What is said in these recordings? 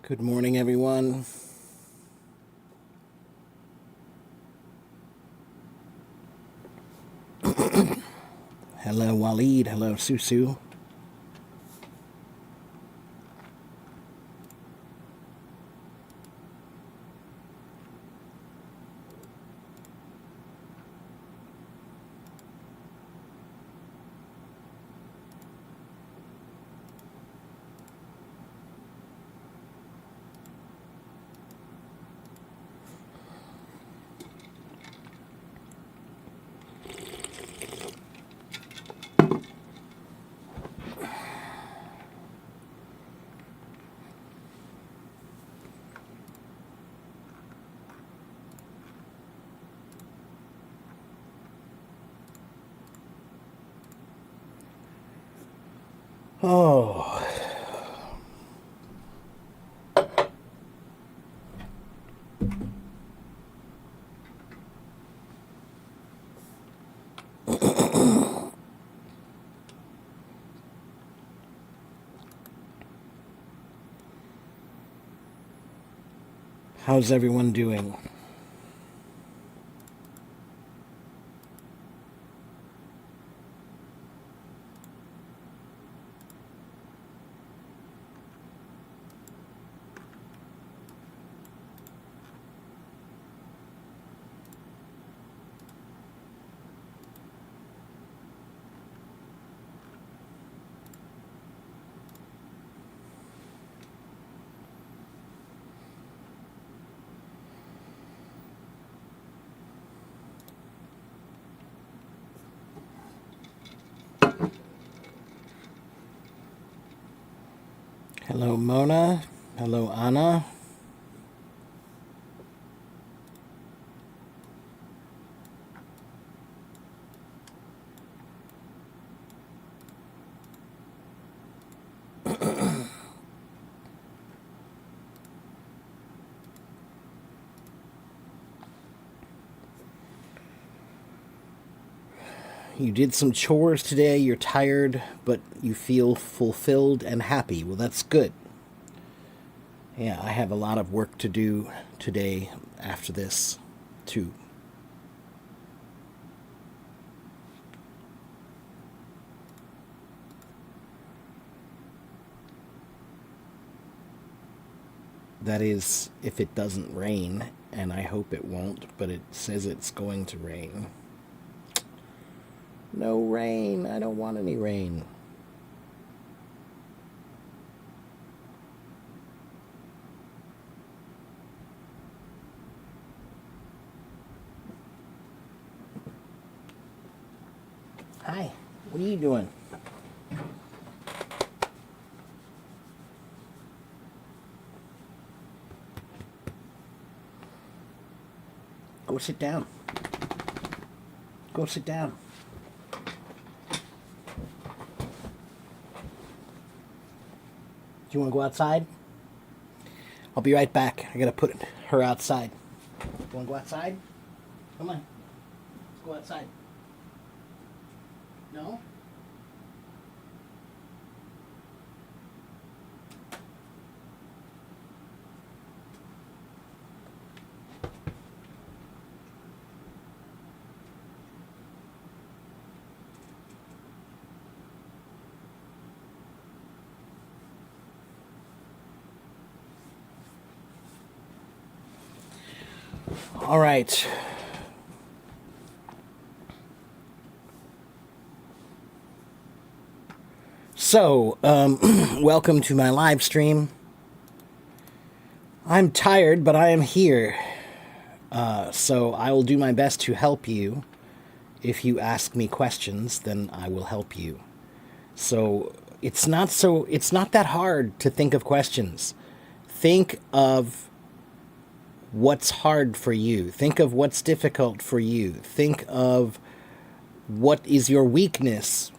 Good morning, everyone. Hello, Waleed. Hello, Susu. Oh, how's everyone doing? Hello, Mona. Hello, Anna. You did some chores today. You're tired, but you feel fulfilled and happy. Well, that's good. Yeah, I have a lot of work to do today after this, too. That is, if it doesn't rain, and I hope it won't, but it says it's going to rain. No rain. I don't want any rain. Hi. What are you doing? Go sit down. Go sit down. Do you want to go outside? I'll be right back. I gotta put her outside. You want to go outside? Come on. Let's go outside. No? All right. So, welcome to my live stream. I'm tired, but I am here. So, I will do my best to help you. If you ask me questions, then I will help you. So, it's not that hard to think of questions. Think of what's hard for you. Think of what's difficult for you. Think of what is your weakness.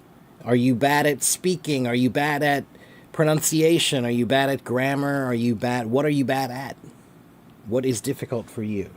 Are you bad at speaking? Are you bad at pronunciation? Are you bad at grammar? What are you bad at? What is difficult for you?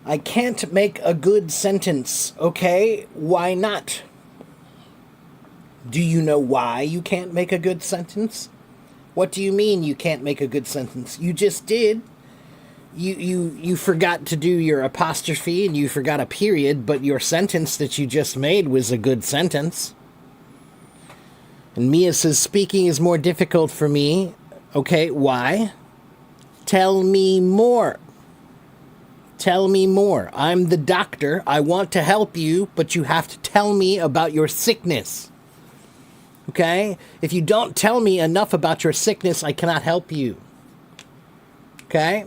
I can't make a good sentence. Okay, why not? Do you know why you can't make a good sentence? What do you mean you can't make a good sentence? You just did. You forgot to do your apostrophe and you forgot a period, but your sentence that you just made was a good sentence. And Mia says, speaking is more difficult for me. Okay, why? Tell me more. Tell me more. I'm the doctor. I want to help you, but you have to tell me about your sickness. Okay? If you don't tell me enough about your sickness, I cannot help you. Okay?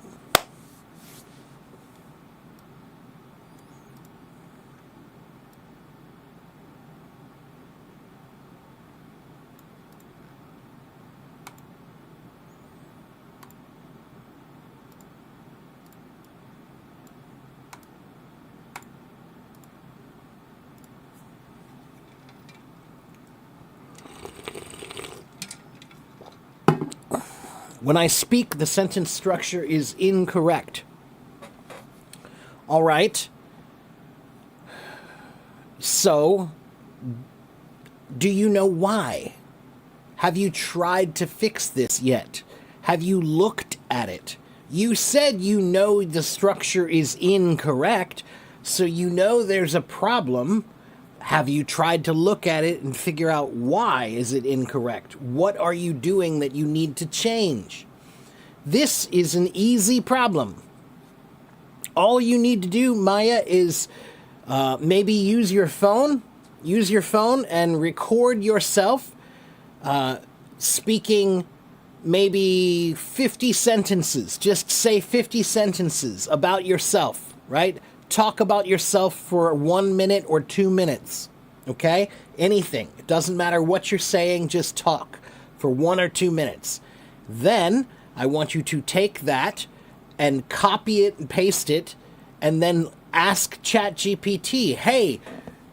When I speak, the sentence structure is incorrect. All right. So, do you know why? Have you tried to fix this yet? Have you looked at it? You said you know the structure is incorrect, so you know there's a problem. Have you tried to look at it and figure out why is it incorrect? What are you doing that you need to change? This is an easy problem. All you need to do, Maya, is maybe use your phone. Use your phone and record yourself speaking maybe 50 sentences. Just say 50 sentences about yourself, right? Talk about yourself for 1 minute or 2 minutes, okay? Anything. It doesn't matter what you're saying, just talk for 1 or 2 minutes. Then I want you to take that and copy it and paste it and then ask ChatGPT, hey,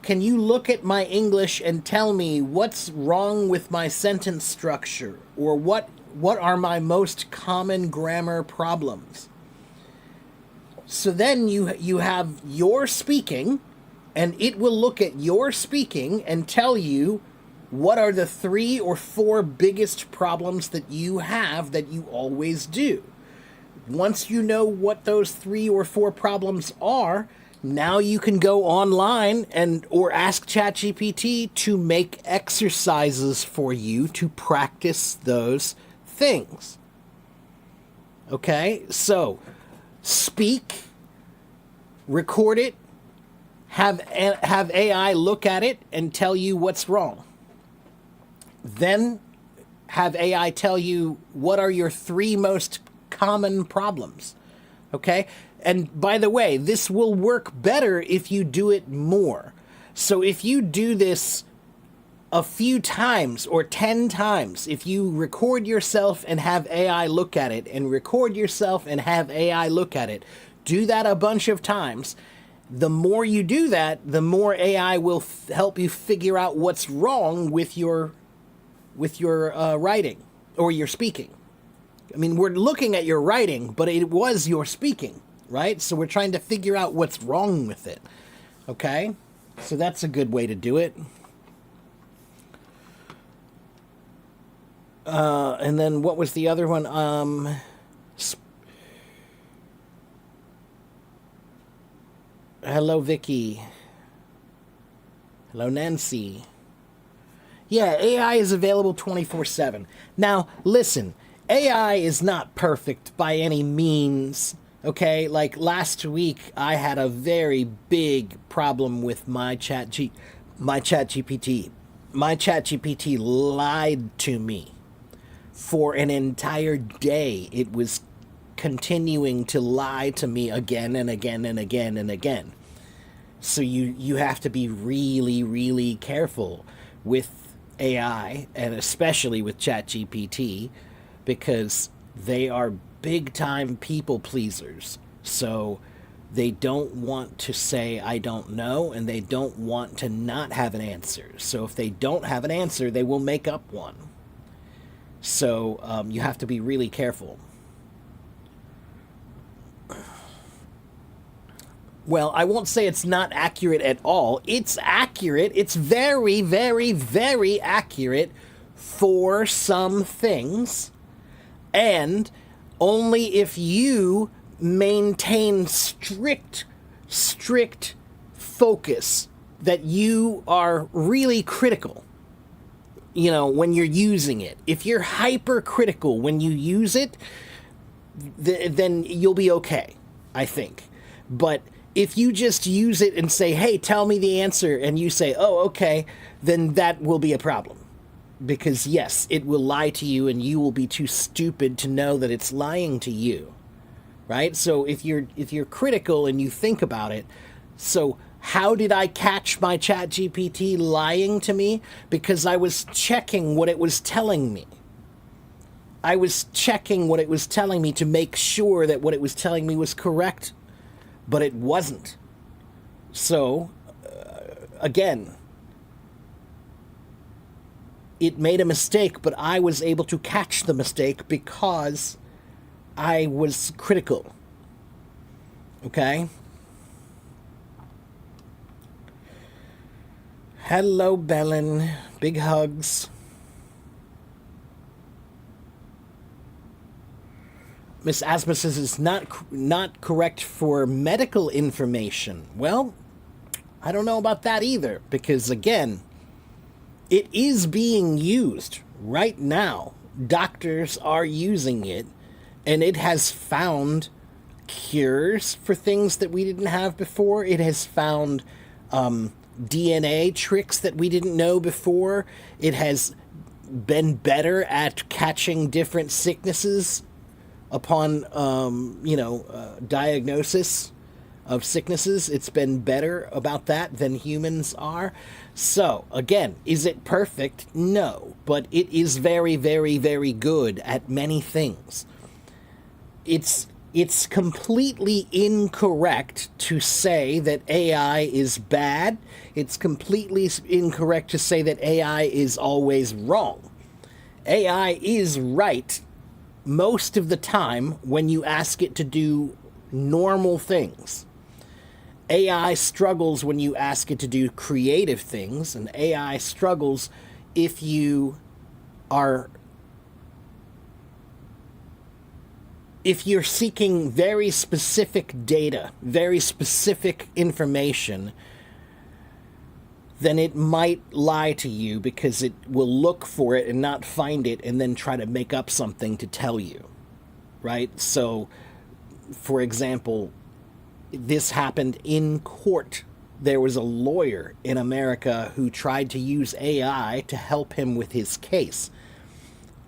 can you look at my English and tell me what's wrong with my sentence structure, or what are my most common grammar problems? So then you have your speaking, and it will look at your speaking and tell you what are the 3 or 4 biggest problems that you have that you always do. Once you know what those 3 or 4 problems are, now you can go online or ask ChatGPT to make exercises for you to practice those things. Okay? So, speak, record it, have AI look at it and tell you what's wrong. Then have AI tell you what are your 3 most common problems. Okay? And by the way, this will work better if you do it more. So if you do this a few times or 10 times, if you record yourself and have AI look at it, and record yourself and have AI look at it, do that a bunch of times. The more you do that, the more AI will help you figure out what's wrong with your writing or your speaking. I mean, we're looking at your writing, but it was your speaking, right? So we're trying to figure out what's wrong with it. Okay? So that's a good way to do it. And then what was the other one? Hello, Vicky. Hello, Nancy. Yeah, AI is available 24/7. Now, listen, AI is not perfect by any means. Okay, like last week, I had a very big problem with my ChatGPT. My ChatGPT lied to me for an entire day. It was continuing to lie to me again and again and again and again. So you have to be really, really careful with AI, and especially with ChatGPT, because they are big-time people pleasers. So they don't want to say, I don't know, and they don't want to not have an answer. So if they don't have an answer, they will make up one. So you have to be really careful. Well, I won't say it's not accurate at all. It's accurate. It's very, very, very accurate for some things. And only if you maintain strict focus, that you are really critical, when you're using it. If you're hypercritical when you use it, then you'll be okay, I think. But if you just use it and say, hey, tell me the answer, and you say, oh, okay, then that will be a problem. Because yes, it will lie to you, and you will be too stupid to know that it's lying to you. Right? So if you're critical and you think about it, so how did I catch my ChatGPT lying to me? Because I was checking what it was telling me. I was checking what it was telling me to make sure that what it was telling me was correct, but it wasn't. So, again, it made a mistake, but I was able to catch the mistake because I was critical. Okay? Hello, Belen. Big hugs. Miss Asma says it's not correct for medical information. Well, I don't know about that either, because again, it is being used right now. Doctors are using it, and it has found cures for things that we didn't have before. It has found DNA tricks that we didn't know before. It has been better at catching different sicknesses upon, diagnosis of sicknesses. It's been better about that than humans are. So, again, is it perfect? No. But it is very, very, very good at many things. It's completely incorrect to say that AI is bad. It's completely incorrect to say that AI is always wrong. AI is right most of the time when you ask it to do normal things. AI struggles when you ask it to do creative things, and AI struggles if you're seeking very specific data, very specific information, then it might lie to you because it will look for it and not find it and then try to make up something to tell you, right? So, for example, this happened in court. There was a lawyer in America who tried to use AI to help him with his case.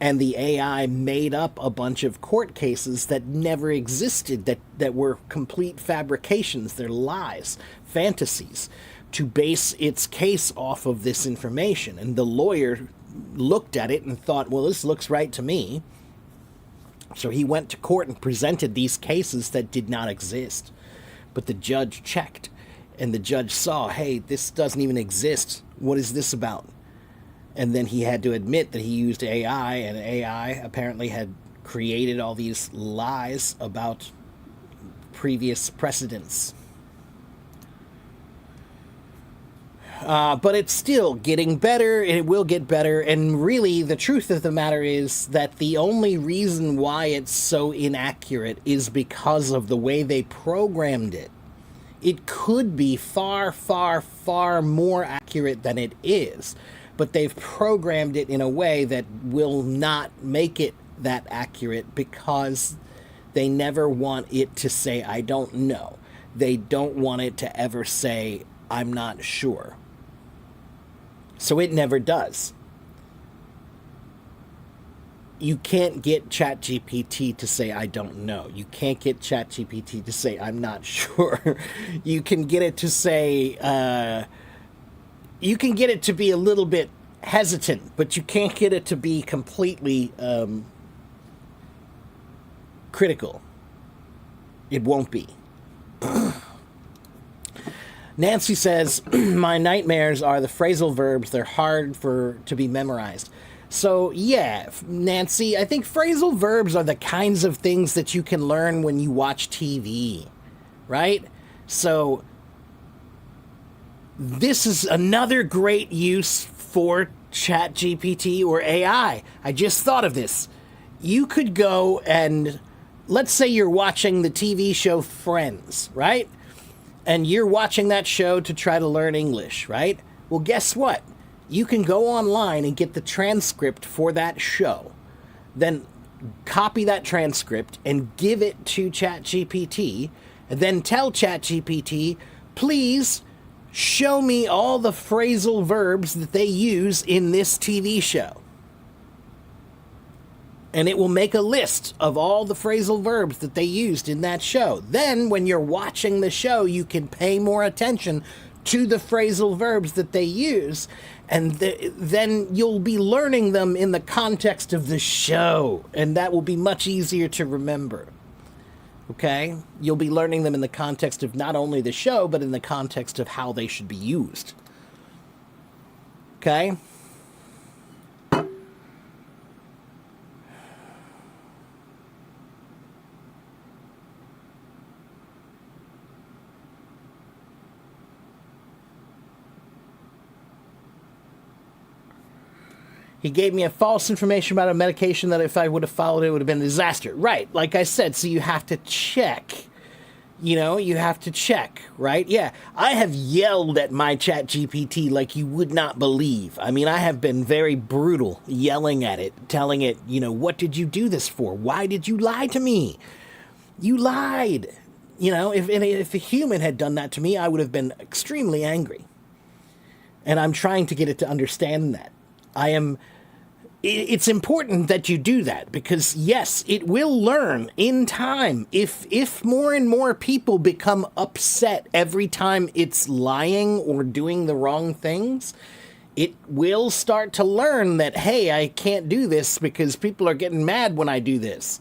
And the AI made up a bunch of court cases that never existed, that were complete fabrications. They're lies, fantasies, to base its case off of this information. And the lawyer looked at it and thought, well, this looks right to me. So he went to court and presented these cases that did not exist. But the judge checked, and the judge saw, hey, this doesn't even exist. What is this about? And then he had to admit that he used AI, and AI apparently had created all these lies about previous precedents. But it's still getting better, and it will get better, and really the truth of the matter is that the only reason why it's so inaccurate is because of the way they programmed it. It could be far, far, far more accurate than it is, but they've programmed it in a way that will not make it that accurate because they never want it to say, I don't know. They don't want it to ever say, I'm not sure. So it never does. You can't get ChatGPT to say, I don't know. You can't get ChatGPT to say, I'm not sure. You can get it to say, you can get it to be a little bit hesitant, but you can't get it to be completely critical. It won't be. Nancy says, my nightmares are the phrasal verbs. They're hard to be memorized. So, yeah, Nancy, I think phrasal verbs are the kinds of things that you can learn when you watch TV, right? So this is another great use for ChatGPT or AI. I just thought of this. You could go and, let's say you're watching the TV show Friends, right? And you're watching that show to try to learn English, right? Well, guess what? You can go online and get the transcript for that show. Then copy that transcript and give it to ChatGPT, and then tell ChatGPT, please show me all the phrasal verbs that they use in this TV show. And it will make a list of all the phrasal verbs that they used in that show. Then, when you're watching the show, you can pay more attention to the phrasal verbs that they use, and then you'll be learning them in the context of the show, and that will be much easier to remember. Okay? You'll be learning them in the context of not only the show, but in the context of how they should be used. Okay? He gave me a false information about a medication that if I would have followed it would have been a disaster. Right, like I said, so you have to check. You have to check, right? Yeah, I have yelled at my ChatGPT like you would not believe. I mean, I have been very brutal yelling at it, telling it, what did you do this for? Why did you lie to me? You lied. If a human had done that to me, I would have been extremely angry. And I'm trying to get it to understand that. It's important that you do that because, yes, it will learn in time. If more and more people become upset every time it's lying or doing the wrong things, it will start to learn that, hey, I can't do this because people are getting mad when I do this.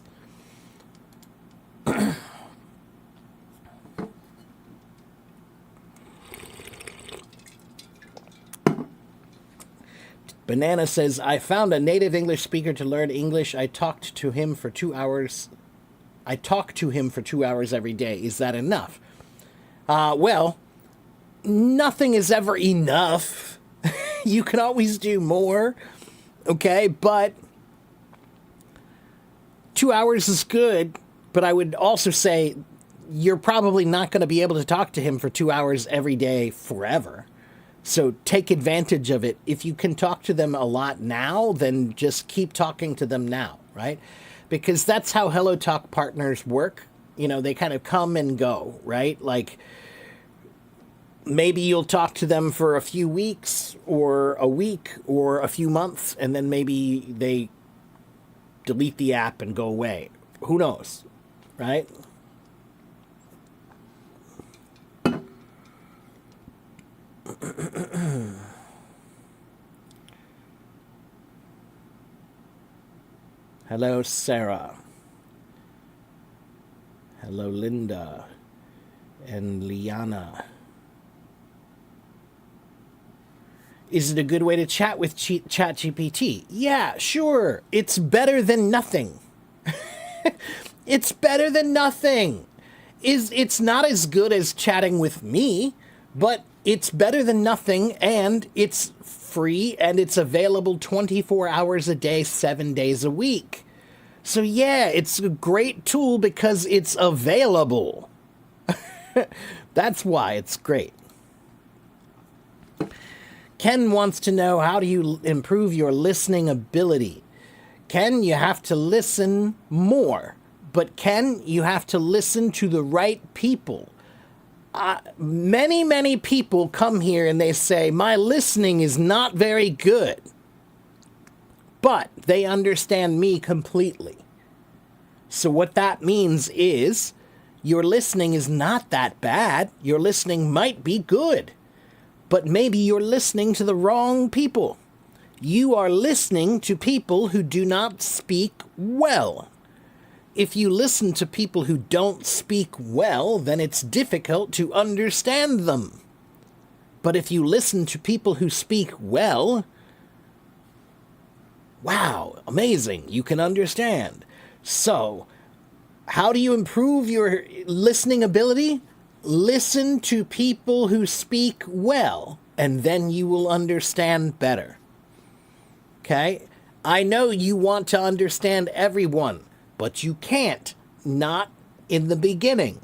Banana says, I found a native English speaker to learn English. I talked to him for 2 hours. I talk to him for 2 hours every day. Is that enough? Well, nothing is ever enough. You can always do more. Okay, but 2 hours is good. But I would also say you're probably not going to be able to talk to him for 2 hours every day forever. So take advantage of it. If you can talk to them a lot now, then just keep talking to them now, right? Because that's how HelloTalk partners work. They kind of come and go, right? Like maybe you'll talk to them for a few weeks or a week or a few months, and then maybe they delete the app and go away. Who knows, right? Hello, Sarah. Hello, Linda. And Liana. Is it a good way to chat with ChatGPT? Yeah, sure. It's better than nothing. It's better than nothing. It's not as good as chatting with me, but it's better than nothing, and it's free, and it's available 24 hours a day, 7 days a week. So yeah, it's a great tool because it's available. That's why it's great. Ken wants to know, how do you improve your listening ability? Ken, you have to listen more. But Ken, you have to listen to the right people. Many people come here and they say, my listening is not very good. But they understand me completely. So what that means is your listening is not that bad. Your listening might be good. But maybe you're listening to the wrong people. You are listening to people who do not speak well. If you listen to people who don't speak well, then it's difficult to understand them. But if you listen to people who speak well, wow, amazing, you can understand. So, how do you improve your listening ability? Listen to people who speak well, and then you will understand better. Okay? I know you want to understand everyone, but you can't. Not in the beginning.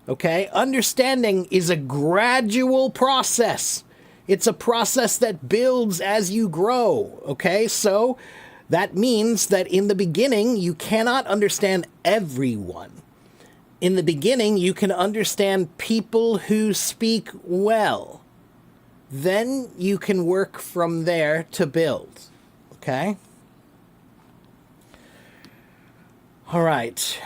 Okay? Understanding is a gradual process. It's a process that builds as you grow. Okay? So that means that in the beginning, you cannot understand everyone. In the beginning, you can understand people who speak well. Then you can work from there to build. Okay? All right.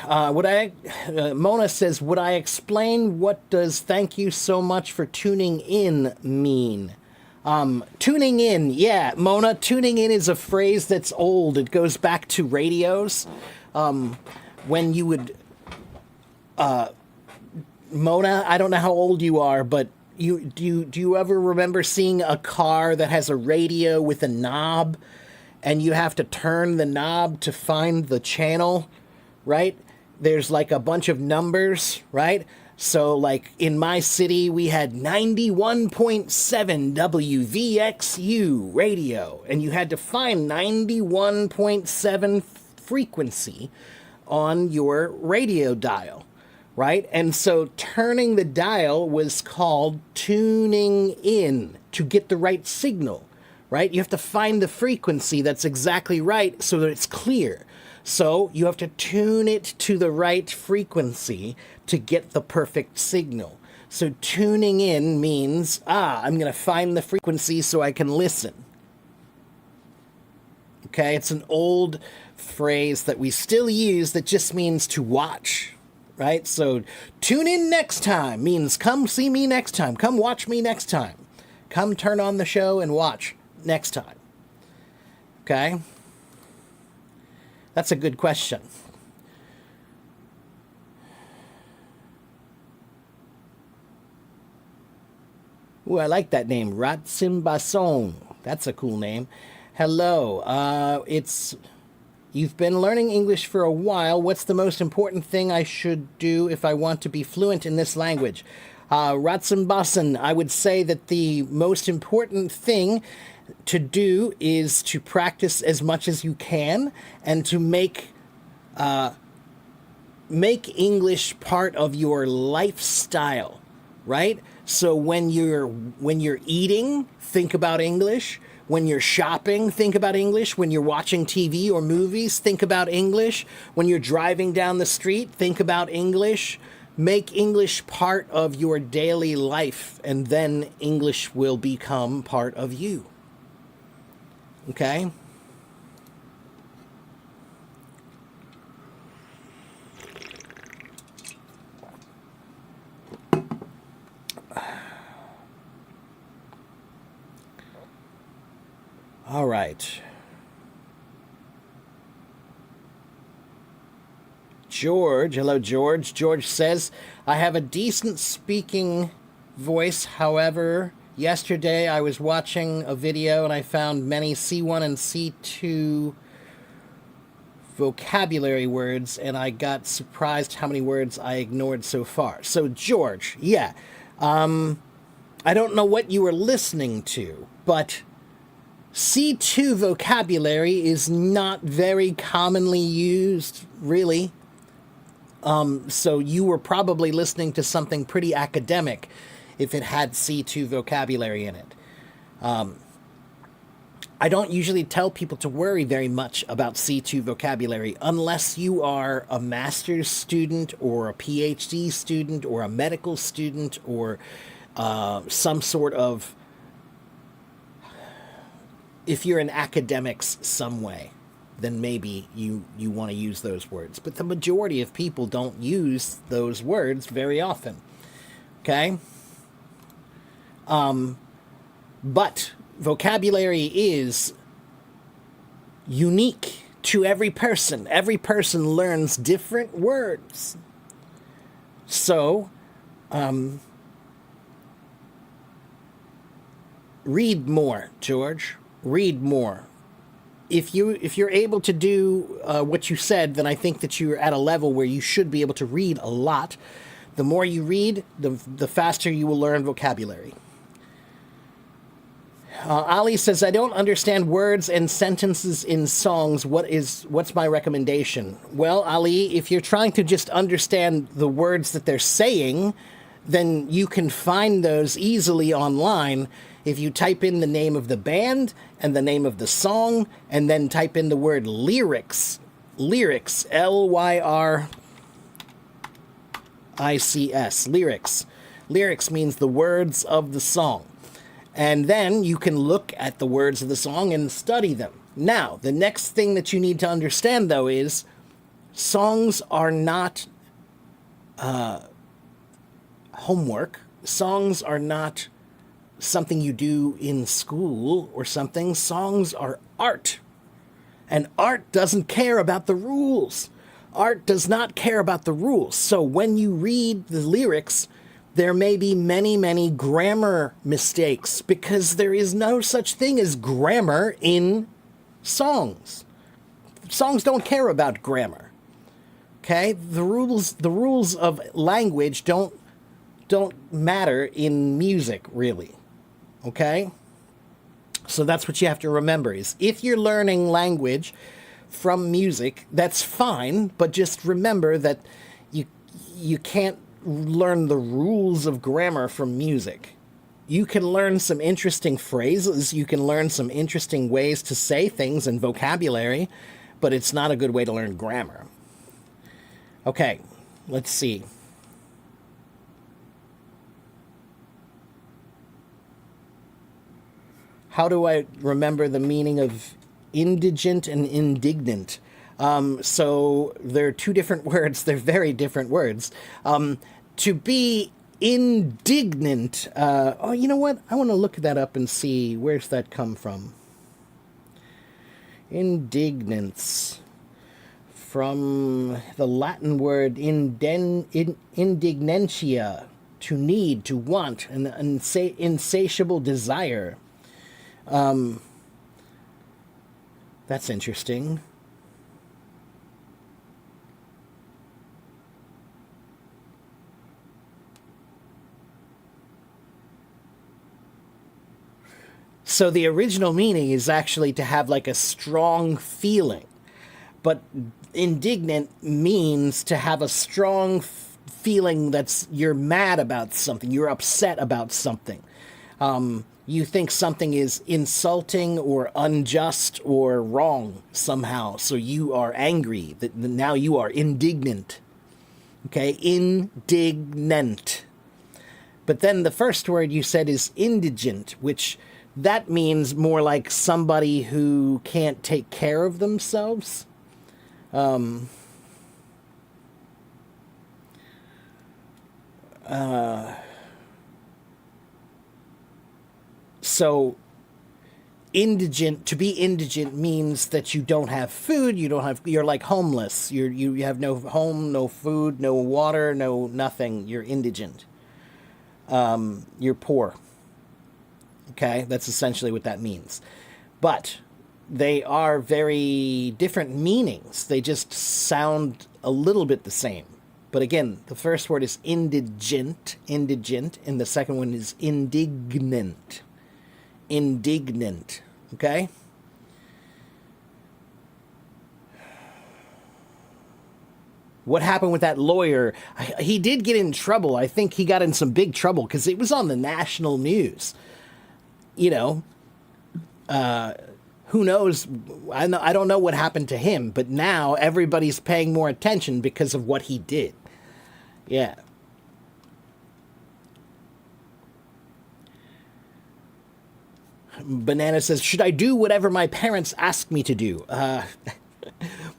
Mona says, would I explain what does thank you so much for tuning in mean? Tuning in, yeah, Mona, tuning in is a phrase that's old. It goes back to radios. When you would, Mona, I don't know how old you are, but do you ever remember seeing a car that has a radio with a knob, and you have to turn the knob to find the channel, right? There's like a bunch of numbers, right? So like in my city, we had 91.7 WVXU radio, and you had to find 91.7 frequency on your radio dial, right? And so turning the dial was called tuning in to get the right signal, right? You have to find the frequency that's exactly right so that it's clear. So you have to tune it to the right frequency to get the perfect signal. So tuning in means, I'm going to find the frequency so I can listen. Okay, it's an old phrase that we still use that just means to watch, right? So tune in next time means come see me next time. Come watch me next time. Come turn on the show and watch next time. Okay? That's a good question. Ooh, I like that name, Ratsimbason. That's a cool name. Hello. You've been learning English for a while. What's the most important thing I should do if I want to be fluent in this language? Ratsimbason, I would say that the most important thing to do is to practice as much as you can and to make English part of your lifestyle, right? So when you're eating, think about English. When you're shopping, think about English. When you're watching TV or movies, think about English. When you're driving down the street, think about English. Make English part of your daily life, and then English will become part of you. Okay? All right. George, hello George. George says, I have a decent speaking voice. However, yesterday I was watching a video and I found many C1 and C2 vocabulary words, and I got surprised how many words I ignored so far. So George, yeah, I don't know what you were listening to, but C2 vocabulary is not very commonly used, really. So you were probably listening to something pretty academic if it had C2 vocabulary in it. I don't usually tell people to worry very much about C2 vocabulary unless you are a master's student or a PhD student or a medical student or some sort of... If you're in academics some way, then maybe you want to use those words. But the majority of people don't use those words very often. Okay? But vocabulary is unique to every person. Every person learns different words. So, read more, George. Read more. If you're able to do what you said, then I think that you're at a level where you should be able to read a lot. The more you read, the faster you will learn vocabulary. Ali says, I don't understand words and sentences in songs. What's my recommendation? Well, Ali, if you're trying to just understand the words that they're saying, then you can find those easily online if you type in the name of the band and the name of the song, and then type in the word lyrics. Lyrics, Lyrics. Lyrics. Lyrics means the words of the song. And then you can look at the words of the song and study them. Now, the next thing that you need to understand, though, is songs are not homework. Songs are not something you do in school or something. Songs are art. And art doesn't care about the rules. Art does not care about the rules. So when you read the lyrics, there may be many, many grammar mistakes because there is no such thing as grammar in songs. Songs don't care about grammar. Okay? The rules of language don't matter in music, really. Okay? So that's what you have to remember is if you're learning language from music, that's fine, but just remember that you can't learn the rules of grammar from music. You can learn some interesting phrases, you can learn some interesting ways to say things and vocabulary, but it's not a good way to learn grammar. Okay, let's see. How do I remember the meaning of indigent and indignant? So they're two different words. They're very different words. To be indignant. Oh, you know what? I want to look that up and see where's that come from. Indignance. From the Latin word indignantia, to need, to want, an insatiable desire. That's interesting. So the original meaning is actually to have like a strong feeling. But indignant means to have a strong feeling that's you're mad about something, you're upset about something. You think something is insulting or unjust or wrong somehow, so you are angry. That now you are indignant. Okay, indignant. But then the first word you said is indigent, which that means more like somebody who can't take care of themselves. So indigent, to be indigent means that you don't have food, you're like homeless. You have no home, no food, no water, no nothing. You're indigent. You're poor. Okay, that's essentially what that means. But they are very different meanings. They just sound a little bit the same. But again, the first word is indigent, and the second one is indignant. Indignant, okay? What happened with that lawyer? He did get in trouble. I think he got in some big trouble because it was on the national news. You know, who knows? I don't know what happened to him, but now everybody's paying more attention because of what he did. Yeah. Banana says, should I do whatever my parents ask me to do?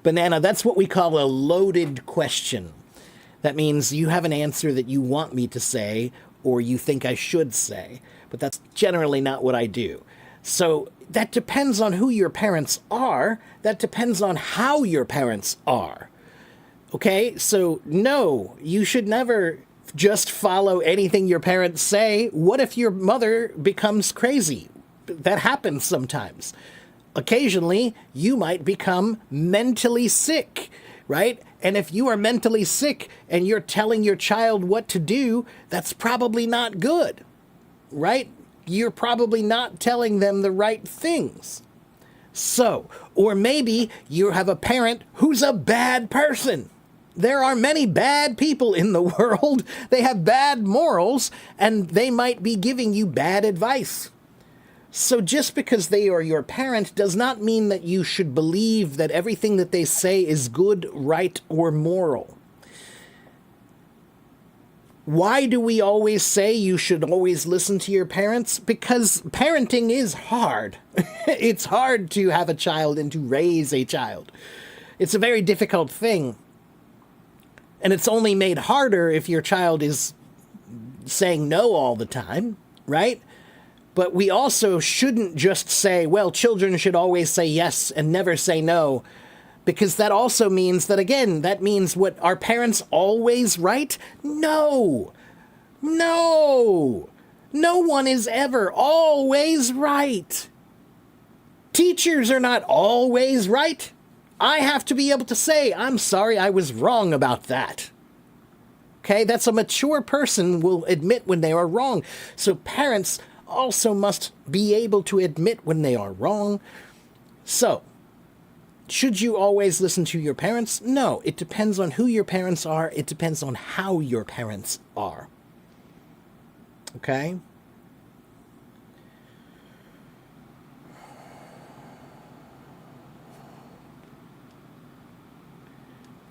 Banana, that's what we call a loaded question. That means you have an answer that you want me to say or you think I should say, but that's generally not what I do. So that depends on who your parents are. That depends on how your parents are. Okay? So no, you should never just follow anything your parents say. What if your mother becomes crazy? That happens sometimes. Occasionally, you might become mentally sick, right? And if you are mentally sick and you're telling your child what to do, that's probably not good, right? You're probably not telling them the right things. So, or maybe you have a parent who's a bad person. There are many bad people in the world. They have bad morals, and they might be giving you bad advice. So just because they are your parent does not mean that you should believe that everything that they say is good, right, or moral. Why do we always say you should always listen to your parents? Because parenting is hard. It's hard to have a child and to raise a child. It's a very difficult thing. And it's only made harder if your child is saying no all the time, right? But we also shouldn't just say, well, children should always say yes and never say no. Because that also means that, again, that means what, are parents always right? No. No. No one is ever always right. Teachers are not always right. I have to be able to say, I'm sorry, I was wrong about that. Okay, that's a mature person will admit when they are wrong. So parents also must be able to admit when they are wrong. So, should you always listen to your parents? No, it depends on who your parents are. It depends on how your parents are. Okay?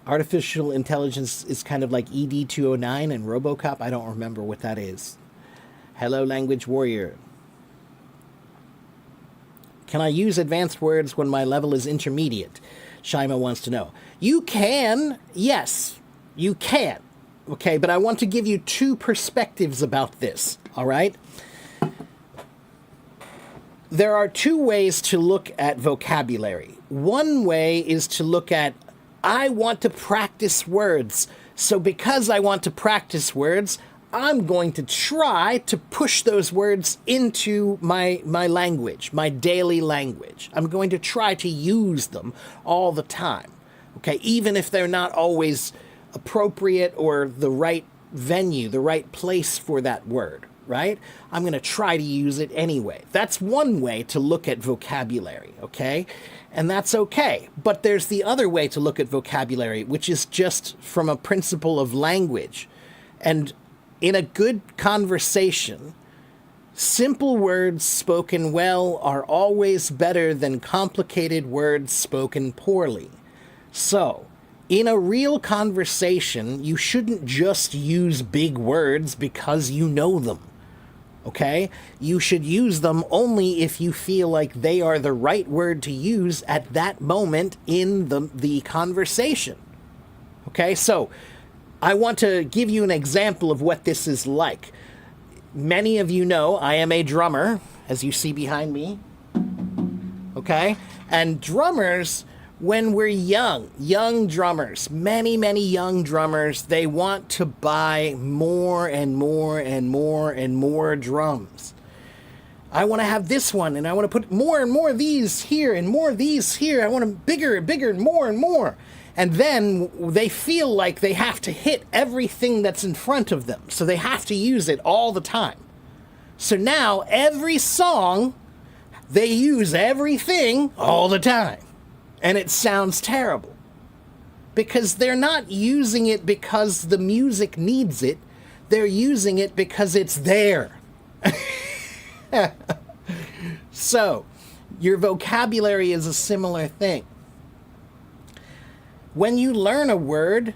Artificial intelligence is kind of like ED-209 and RoboCop. I don't remember what that is. Hello, Language Warrior. Can I use advanced words when my level is intermediate? Shaima wants to know. You can, yes, you can. Okay, but I want to give you two perspectives about this, all right? There are two ways to look at vocabulary. One way is to look at, I want to practice words. So because I want to practice words, I'm going to try to push those words into my language, my daily language. I'm going to try to use them all the time, okay? Even if they're not always appropriate or the right venue, the right place for that word, right? I'm going to try to use it anyway. That's one way to look at vocabulary, okay? And that's okay. But there's the other way to look at vocabulary, which is just from a principle of language. And in a good conversation, simple words spoken well are always better than complicated words spoken poorly. So, in a real conversation, you shouldn't just use big words because you know them, okay? You should use them only if you feel like they are the right word to use at that moment in the conversation, okay? So, I want to give you an example of what this is like. Many of you know I am a drummer, as you see behind me. Okay? And drummers, when we're young drummers, many young drummers, they want to buy more and more and more and more drums. I want to have this one, and I want to put more and more of these here and more of these here. I want them bigger and bigger and more. And then they feel like they have to hit everything that's in front of them. So they have to use it all the time. So now every song, they use everything all the time. And it sounds terrible. Because they're not using it because the music needs it. They're using it because it's there. So, your vocabulary is a similar thing. When you learn a word,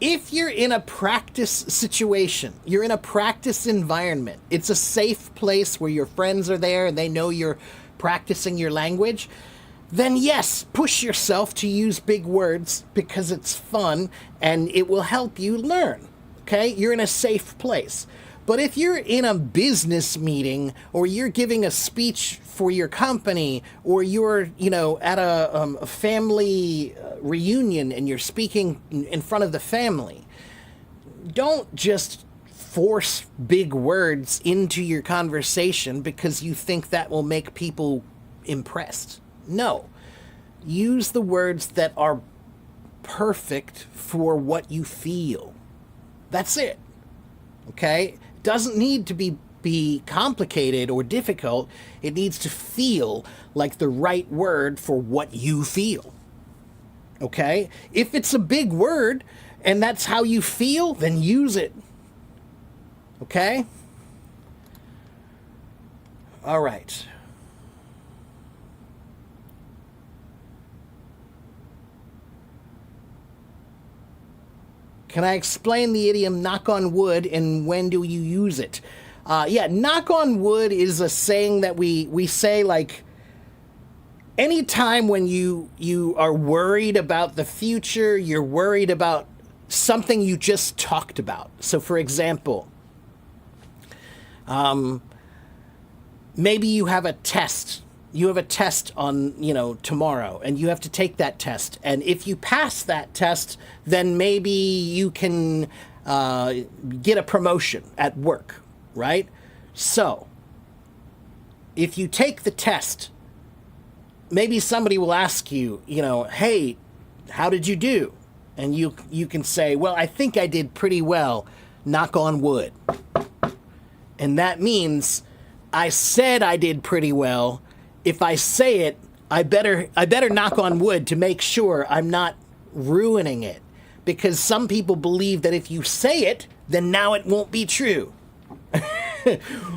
if you're in a practice situation, you're in a practice environment, it's a safe place where your friends are there and they know you're practicing your language, then yes, push yourself to use big words because it's fun and it will help you learn, okay? You're in a safe place. But if you're in a business meeting or you're giving a speech for your company or you're, at a family reunion and you're speaking in front of the family, don't just force big words into your conversation because you think that will make people impressed. No. Use the words that are perfect for what you feel. That's it. Okay? It doesn't need to be complicated or difficult. It needs to feel like the right word for what you feel. Okay? If it's a big word and that's how you feel, then use it. Okay? All right. Can I explain the idiom knock on wood and when do you use it? Yeah, knock on wood is a saying that we say like anytime when you are worried about the future, you're worried about something you just talked about. So for example, maybe you have a test. You have a test on, tomorrow, and you have to take that test. And if you pass that test, then maybe you can get a promotion at work, right? So, if you take the test, maybe somebody will ask you, hey, how did you do? And you can say, well, I think I did pretty well, knock on wood. And that means I said I did pretty well. If I say it, I better knock on wood to make sure I'm not ruining it. Because some people believe that if you say it, then now it won't be true.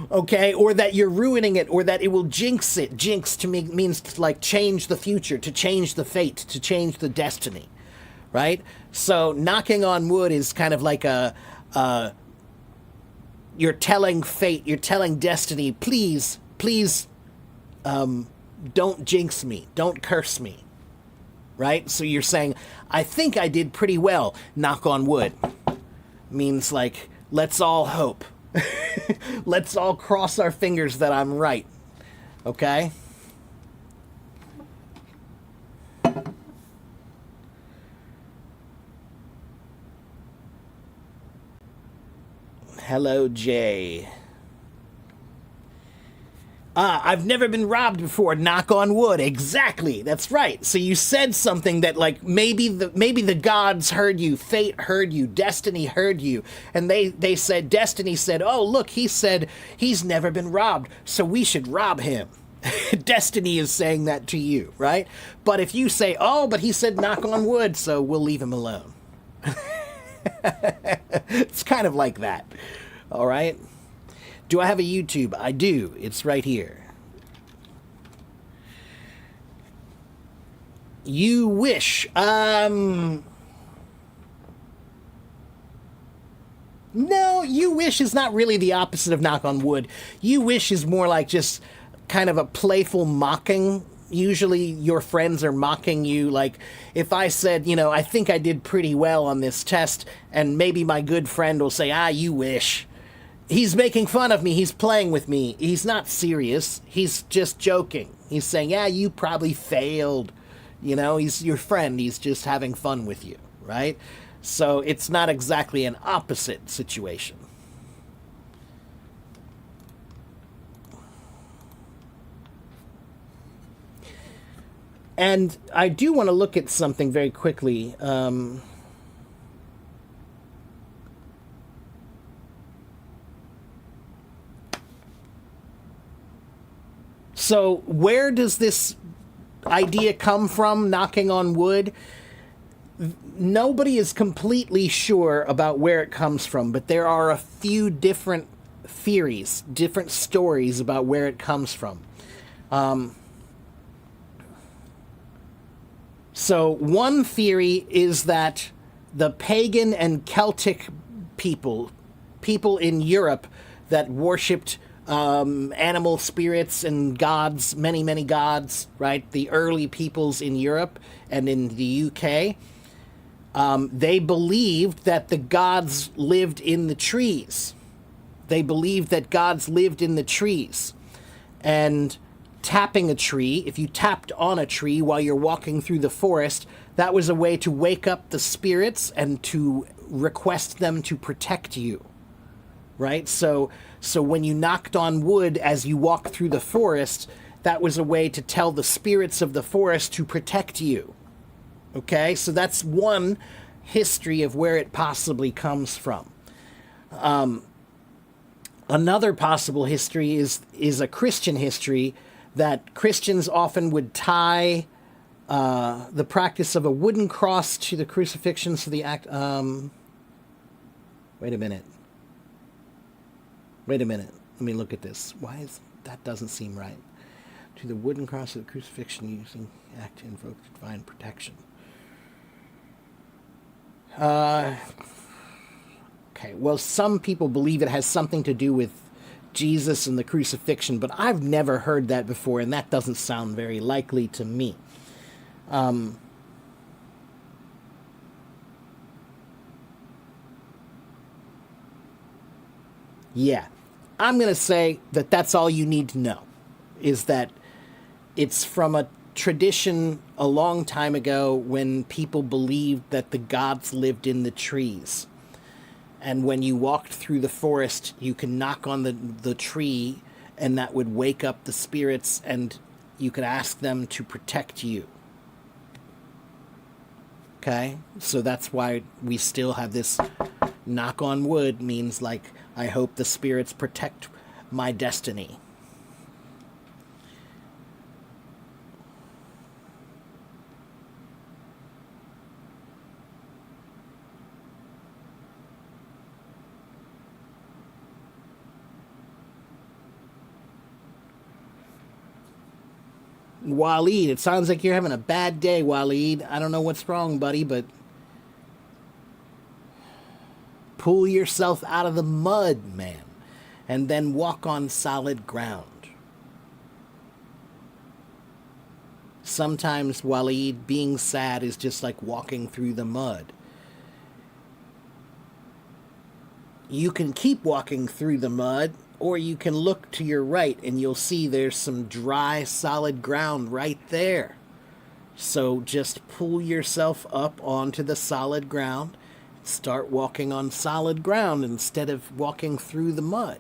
Okay? Or that you're ruining it, or that it will jinx it. Jinx to me means to like change the future, to change the fate, to change the destiny. Right? So knocking on wood is kind of like you're telling fate, you're telling destiny, please, don't jinx me, don't curse me, right? So you're saying, I think I did pretty well, knock on wood. Means like, let's all hope. Let's all cross our fingers that I'm right, okay? Hello, Jay. I've never been robbed before. Knock on wood. Exactly. That's right. So you said something that like maybe the gods heard you, fate heard you, destiny heard you, and they said, destiny said, oh look, he said he's never been robbed, so we should rob him. Destiny is saying that to you, right? But if you say, oh, but he said knock on wood, so we'll leave him alone. It's kind of like that. All right. Do I have a YouTube? I do. It's right here. You wish. No, you wish is not really the opposite of knock on wood. You wish is more like just kind of a playful mocking. Usually your friends are mocking you. Like if I said, I think I did pretty well on this test, and maybe my good friend will say, you wish. He's making fun of me. He's playing with me. He's not serious. He's just joking. He's saying, you probably failed. He's your friend. He's just having fun with you, right? So it's not exactly an opposite situation. And I do want to look at something very quickly. So where does this idea come from, knocking on wood? Nobody is completely sure about where it comes from, but there are a few different theories, different stories about where it comes from. So one theory is that the pagan and Celtic people in Europe that worshipped animal spirits and gods, many gods, right? The early peoples in Europe and in the UK, they believed that the gods lived in the trees. They believed that gods lived in the trees. And tapping a tree, if you tapped on a tree while you're walking through the forest, that was a way to wake up the spirits and to request them to protect you, right? So when you knocked on wood as you walked through the forest, that was a way to tell the spirits of the forest to protect you, Okay, so that's one history of where it possibly comes from. Another possible history is a Christian history that Christians often would tie the practice of a wooden cross to the crucifixion. So the act. Wait a minute. Wait a minute. Let me look at this. Why is that doesn't seem right? To the wooden cross of the crucifixion, using act to invoke divine protection. Okay, well, some people believe it has something to do with Jesus and the crucifixion, but I've never heard that before, and that doesn't sound very likely to me. Yeah, I'm going to say that that's all you need to know, is that it's from a tradition a long time ago when people believed that the gods lived in the trees. And when you walked through the forest, you can knock on the tree, and that would wake up the spirits, and you could ask them to protect you. Okay? So that's why we still have this knock on wood, means like, I hope the spirits protect my destiny. Waleed, it sounds like you're having a bad day, Waleed. I don't know what's wrong, buddy, but pull yourself out of the mud, man, and then walk on solid ground. Sometimes, Waleed, being sad is just like walking through the mud. You can keep walking through the mud, or you can look to your right and you'll see there's some dry, solid ground right there. So just pull yourself up onto the solid ground. Start walking on solid ground instead of walking through the mud.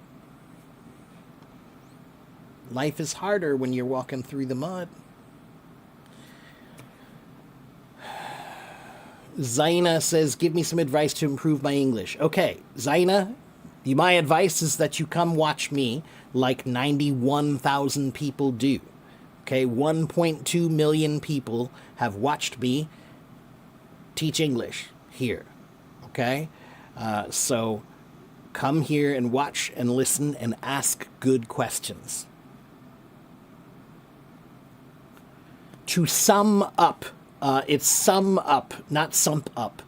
Life is harder when you're walking through the mud. Zaina says, give me some advice to improve my English. Okay, Zaina, my advice is that you come watch me like 91,000 people do. Okay, 1.2 million people have watched me teach English here. Okay, so come here and watch and listen and ask good questions. To sum up, it's sum up, not sump up.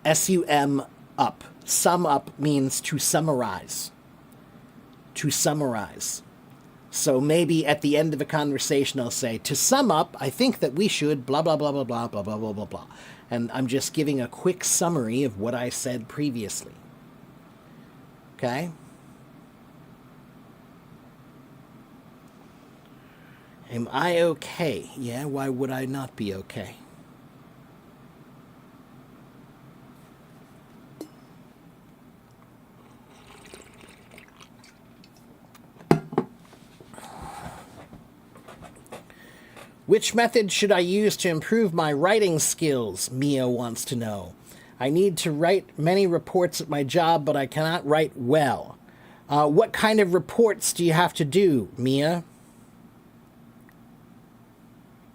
S-U-M up. Sum up means to summarize. To summarize. So maybe at the end of a conversation I'll say, to sum up, I think that we should blah, blah, blah, blah, blah, blah, blah, blah, blah, blah. And I'm just giving a quick summary of what I said previously. Okay? Am I okay? Yeah, why would I not be okay? Which method should I use to improve my writing skills? Mia wants to know. I need to write many reports at my job, but I cannot write well. What kind of reports do you have to do, Mia?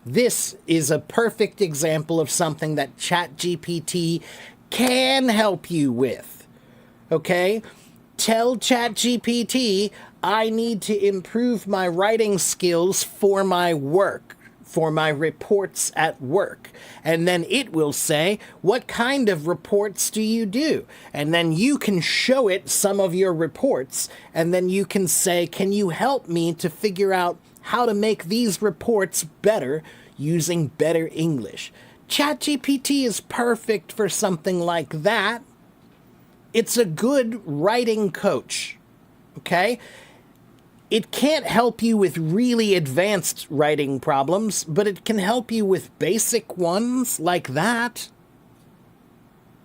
This is a perfect example of something that ChatGPT can help you with. Okay? Tell ChatGPT I need to improve my writing skills for my work, for my reports at work. And then it will say, what kind of reports do you do? And then you can show it some of your reports, and then you can say, can you help me to figure out how to make these reports better using better English? ChatGPT is perfect for something like that. It's a good writing coach, okay? It can't help you with really advanced writing problems, but it can help you with basic ones like that,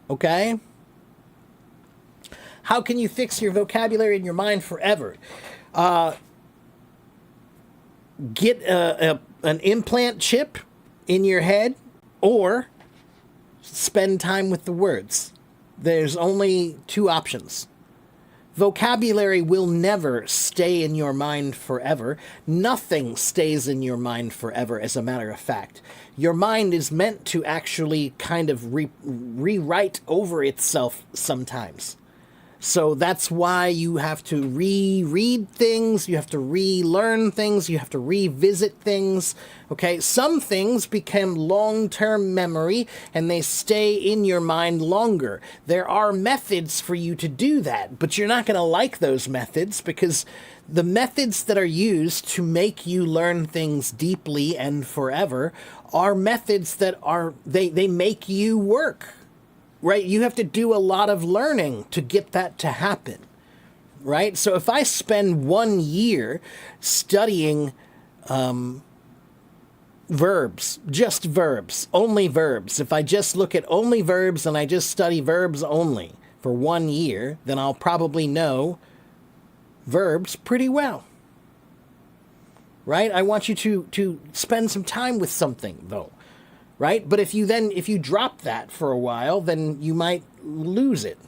okay? How can you fix your vocabulary in your mind forever? Get an implant chip in your head, or spend time with the words. There's only two options. Vocabulary will never stay in your mind forever. Nothing stays in your mind forever, as a matter of fact. Your mind is meant to actually kind of rewrite over itself sometimes. So that's why you have to reread things, you have to relearn things, you have to revisit things. Okay, some things become long-term memory and they stay in your mind longer. There are methods for you to do that, but you're not going to like those methods because the methods that are used to make you learn things deeply and forever are methods that are, they make you work. Right? You have to do a lot of learning to get that to happen. Right? So if I spend 1 year studying verbs, just verbs, only verbs, if I just look at only verbs and I just study verbs only for 1 year, then I'll probably know verbs pretty well. Right? I want you to spend some time with something, though. Right? But if you drop that for a while, then you might lose it.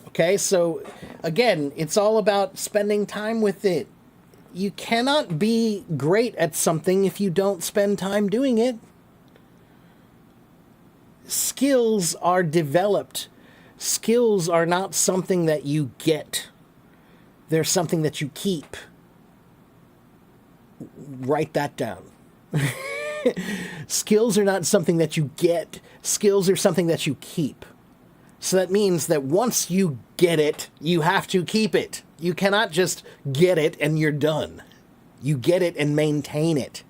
Okay? So, again, it's all about spending time with it. You cannot be great at something if you don't spend time doing it. Skills are developed. Skills are not something that you get. They're something that you keep. Write that down. Skills are not something that you get. Skills are something that you keep. So that means that once you get it, you have to keep it. You cannot just get it and you're done. You get it and maintain it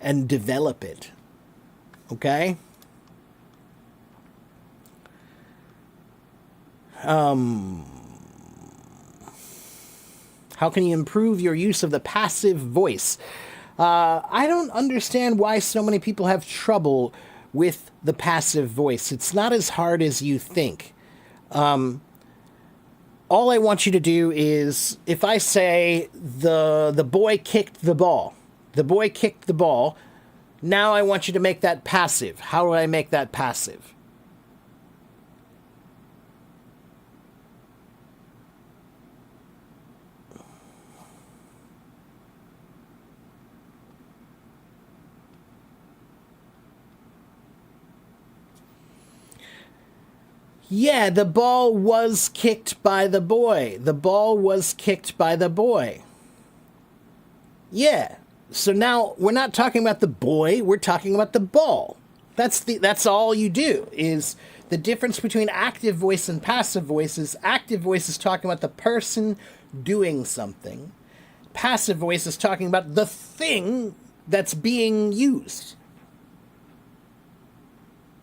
and develop it. Okay? How can you improve your use of the passive voice? I don't understand why so many people have trouble with the passive voice. It's not as hard as you think. All I want you to do is, if I say the boy kicked the ball, the boy kicked the ball, now I want you to make that passive. How do I make that passive? Yeah, the ball was kicked by the boy. The ball was kicked by the boy. Yeah. So now we're not talking about the boy, we're talking about the ball. That's all you do. Is the difference between active voice and passive voice is active voice is talking about the person doing something. Passive voice is talking about the thing that's being used.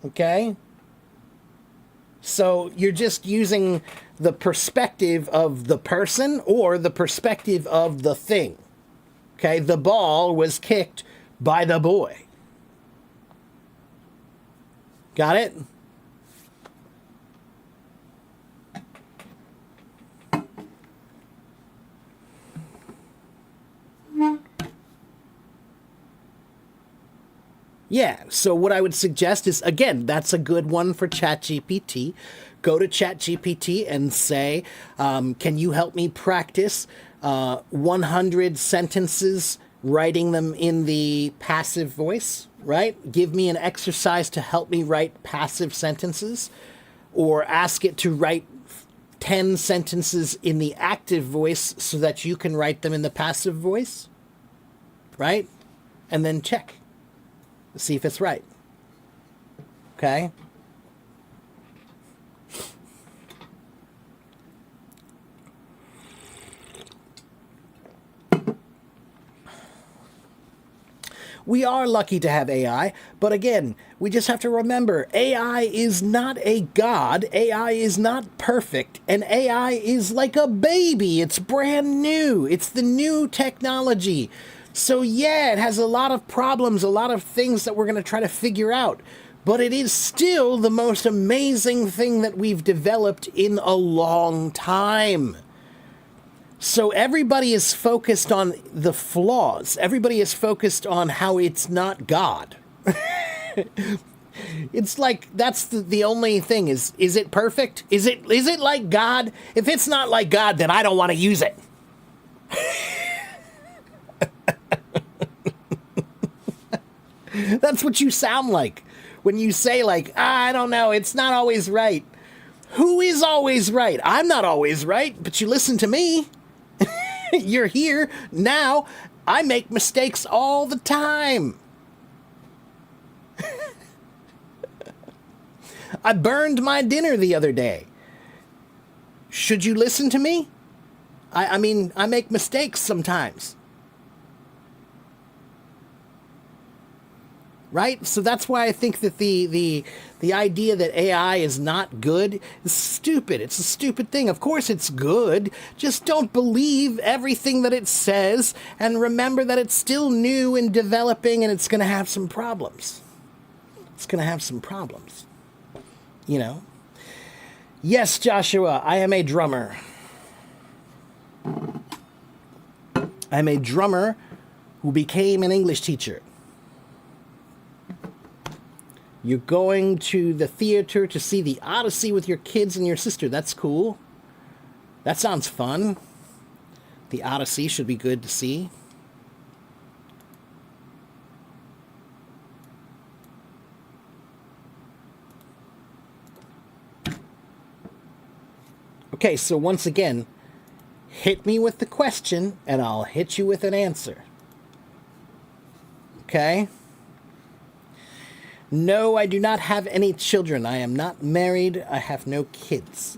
Okay? So you're just using the perspective of the person or the perspective of the thing. Okay, the ball was kicked by the boy. Got it? Yeah, so what I would suggest is, again, that's a good one for ChatGPT. Go to ChatGPT and say, can you help me practice 100 sentences, writing them in the passive voice, right? Give me an exercise to help me write passive sentences, or ask it to write 10 sentences in the active voice so that you can write them in the passive voice, right? And then check. See if it's right. Okay? We are lucky to have AI, but again, we just have to remember, AI is not a god, AI is not perfect, and AI is like a baby. It's brand new. It's the new technology. So yeah, it has a lot of problems, a lot of things that we're going to try to figure out. But it is still the most amazing thing that we've developed in a long time. So everybody is focused on the flaws. Everybody is focused on how it's not God. It's like that's the only thing is it perfect? Is it like God? If it's not like God, then I don't want to use it. That's what you sound like when you say like, I don't know, it's not always right. Who is always right? I'm not always right, but you listen to me. You're here now. I make mistakes all the time. I burned my dinner the other day. Should you listen to me? I mean, I make mistakes sometimes. Right? So that's why I think that the idea that AI is not good is stupid. It's a stupid thing. Of course it's good. Just don't believe everything that it says and remember that it's still new and developing and it's going to have some problems. It's going to have some problems. You know? Yes, Joshua, I am a drummer. I'm a drummer who became an English teacher. You're going to the theater to see the Odyssey with your kids and your sister. That's cool. That sounds fun. The Odyssey should be good to see. Okay, so once again, hit me with the question and I'll hit you with an answer. Okay? No, I do not have any children. I am not married. I have no kids.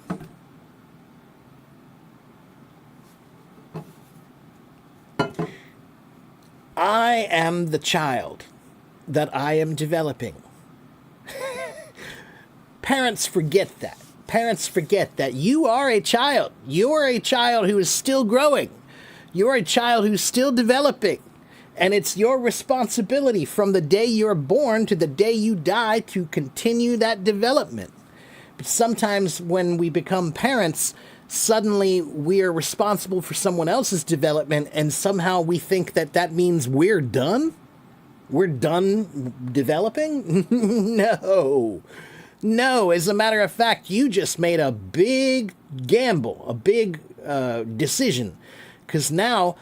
I am the child that I am developing. Parents forget that. Parents forget that you are a child. You are a child who is still growing. You are a child who's still developing. And it's your responsibility from the day you're born to the day you die to continue that development. But sometimes when we become parents, suddenly we're responsible for someone else's development and somehow we think that that means we're done? We're done developing? No. No, as a matter of fact, you just made a big gamble, a big decision. Because now,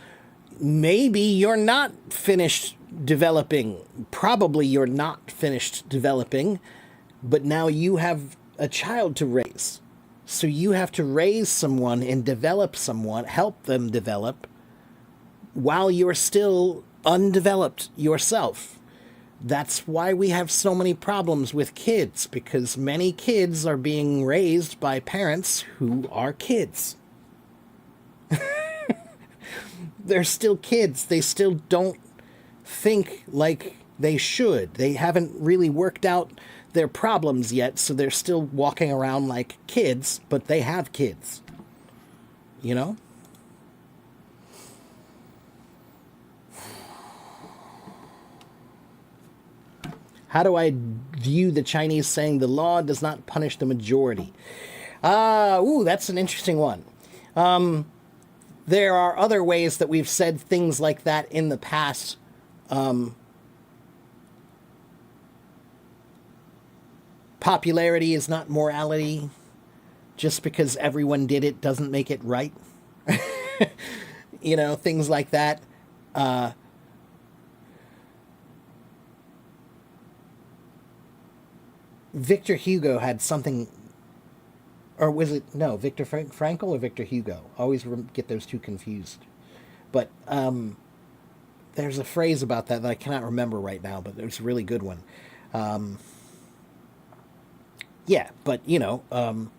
maybe you're not finished developing. Probably you're not finished developing. But now you have a child to raise. So you have to raise someone and develop someone, help them develop, while you're still undeveloped yourself. That's why we have so many problems with kids, because many kids are being raised by parents who are kids. They're still kids. They still don't think like they should. They haven't really worked out their problems yet, so they're still walking around like kids, but they have kids. You know? How do I view the Chinese saying the law does not punish the majority? That's an interesting one. There are other ways that we've said things like that in the past. Popularity is not morality. Just because everyone did it doesn't make it right. You know, things like that. Victor Hugo had something, or was it, no, Victor Frankl or Victor Hugo? I always get those two confused. But there's a phrase about that I cannot remember right now, but it's a really good one. Yeah, but, you know,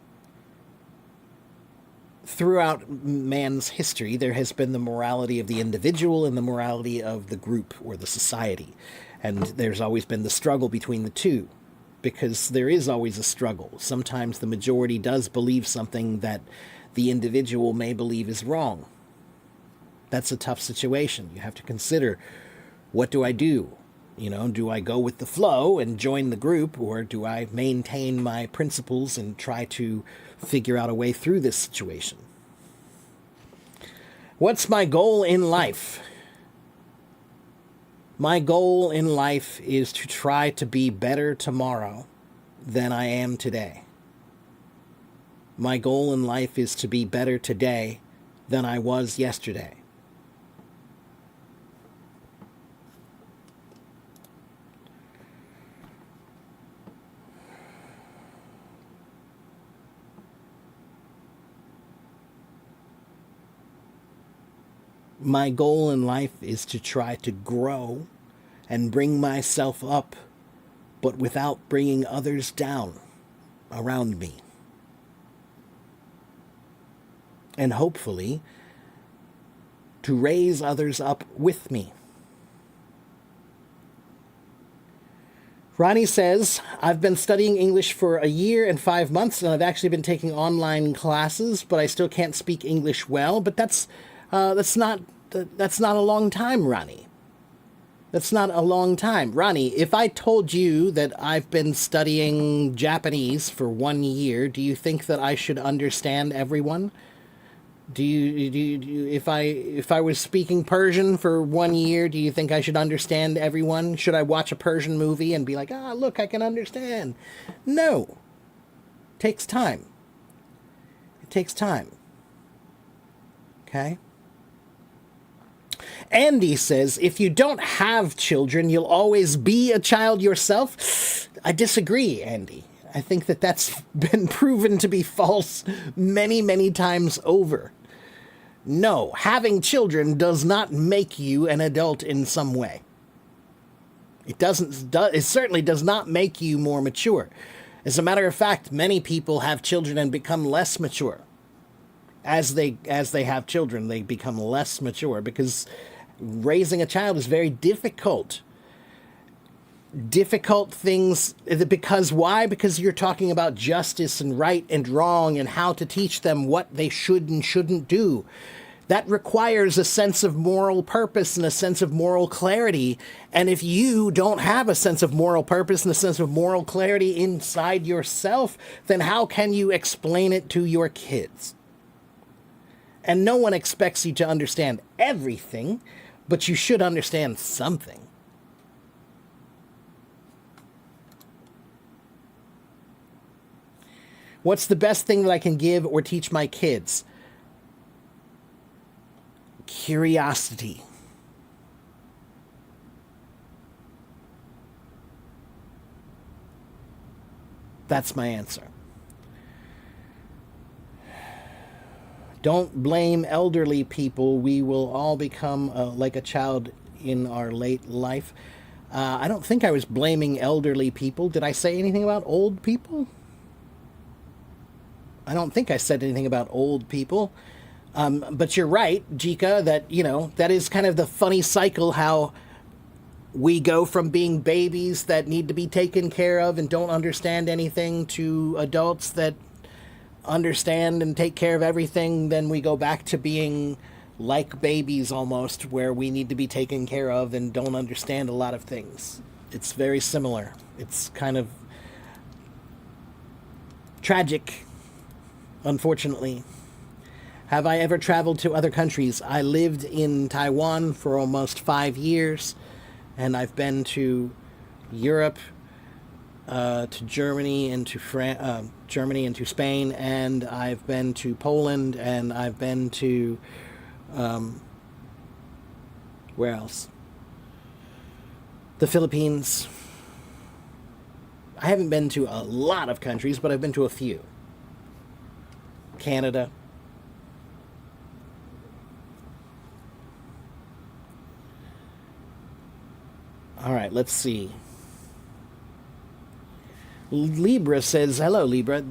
throughout man's history, there has been the morality of the individual and the morality of the group or the society. And there's always been the struggle between the two. Because there is always a struggle. Sometimes the majority does believe something that the individual may believe is wrong. That's a tough situation. You have to consider, what do I do? You know, do I go with the flow and join the group, or do I maintain my principles and try to figure out a way through this situation? What's my goal in life? My goal in life is to try to be better tomorrow than I am today. My goal in life is to be better today than I was yesterday. My goal in life is to try to grow and bring myself up, but without bringing others down around me. And hopefully, to raise others up with me. Ronnie says, I've been studying English for a year and 5 months, and I've actually been taking online classes, but I still can't speak English well. But that's not a long time, Ronnie. That's not a long time. Ronnie, if I told you that I've been studying Japanese for 1 year, do you think that I should understand everyone? Do you if I was speaking Persian for 1 year, do you think I should understand everyone? Should I watch a Persian movie and be like, look, I can understand? No. It takes time. It takes time. Okay? Andy says, if you don't have children, you'll always be a child yourself. I disagree, Andy. I think that that's been proven to be false many, many times over. No, having children does not make you an adult in some way. It certainly does not make you more mature. As a matter of fact, many people have children and become less mature. As they have children, they become less mature because raising a child is very difficult. Difficult things, because why? Because you're talking about justice and right and wrong and how to teach them what they should and shouldn't do. That requires a sense of moral purpose and a sense of moral clarity. And if you don't have a sense of moral purpose and a sense of moral clarity inside yourself, then how can you explain it to your kids? And no one expects you to understand everything, but you should understand something. What's the best thing that I can give or teach my kids? Curiosity. That's my answer. Don't blame elderly people. We will all become like a child in our late life. I don't think I was blaming elderly people. Did I say anything about old people? I don't think I said anything about old people. But you're right, Jika, that, that is kind of the funny cycle, how we go from being babies that need to be taken care of and don't understand anything to adults that understand and take care of everything. Then we go back to being like babies almost, where we need to be taken care of and don't understand a lot of things. It's very similar. It's kind of tragic, unfortunately. Have I ever traveled to other countries? I lived in Taiwan for almost 5 years, and I've been to Europe, to Germany and to Germany and to Spain, and I've been to Poland, and I've been to where else? The Philippines. I haven't been to a lot of countries, but I've been to a few. Canada. All right, let's see. Libra says, hello, Libra.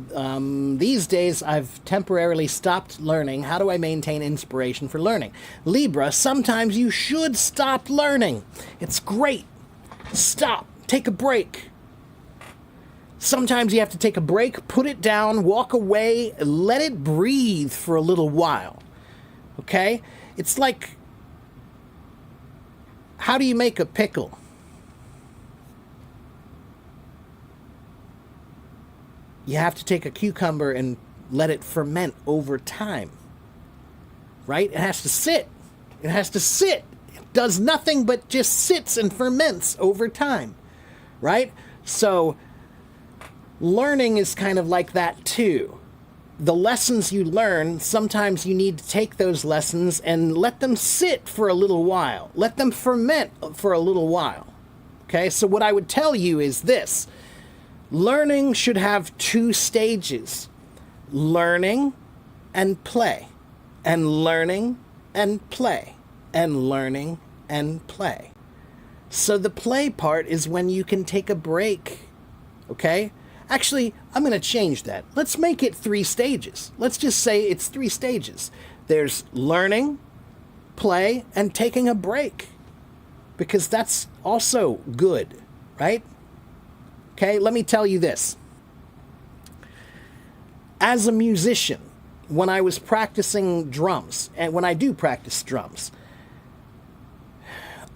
These days, I've temporarily stopped learning. How do I maintain inspiration for learning? Libra, sometimes you should stop learning. It's great. Stop. Take a break. Sometimes you have to take a break, put it down, walk away, let it breathe for a little while. Okay? It's like, how do you make a pickle? You have to take a cucumber and let it ferment over time. Right? It has to sit. It has to sit It does nothing but just sits and ferments over time, right? So learning is kind of like that too. The lessons you learn, sometimes you need to take those lessons and let them sit for a little while. Let them ferment for a little while. Okay, so what I would tell you is this. Learning should have two stages. Learning and play. And learning and play. And learning and play. So the play part is when you can take a break. Okay? Actually, I'm going to change that. Let's make it 3 stages. Let's just say it's 3 stages. There's learning, play, and taking a break. Because that's also good, right? Okay, let me tell you this. As a musician, when I was practicing drums, and when I do practice drums,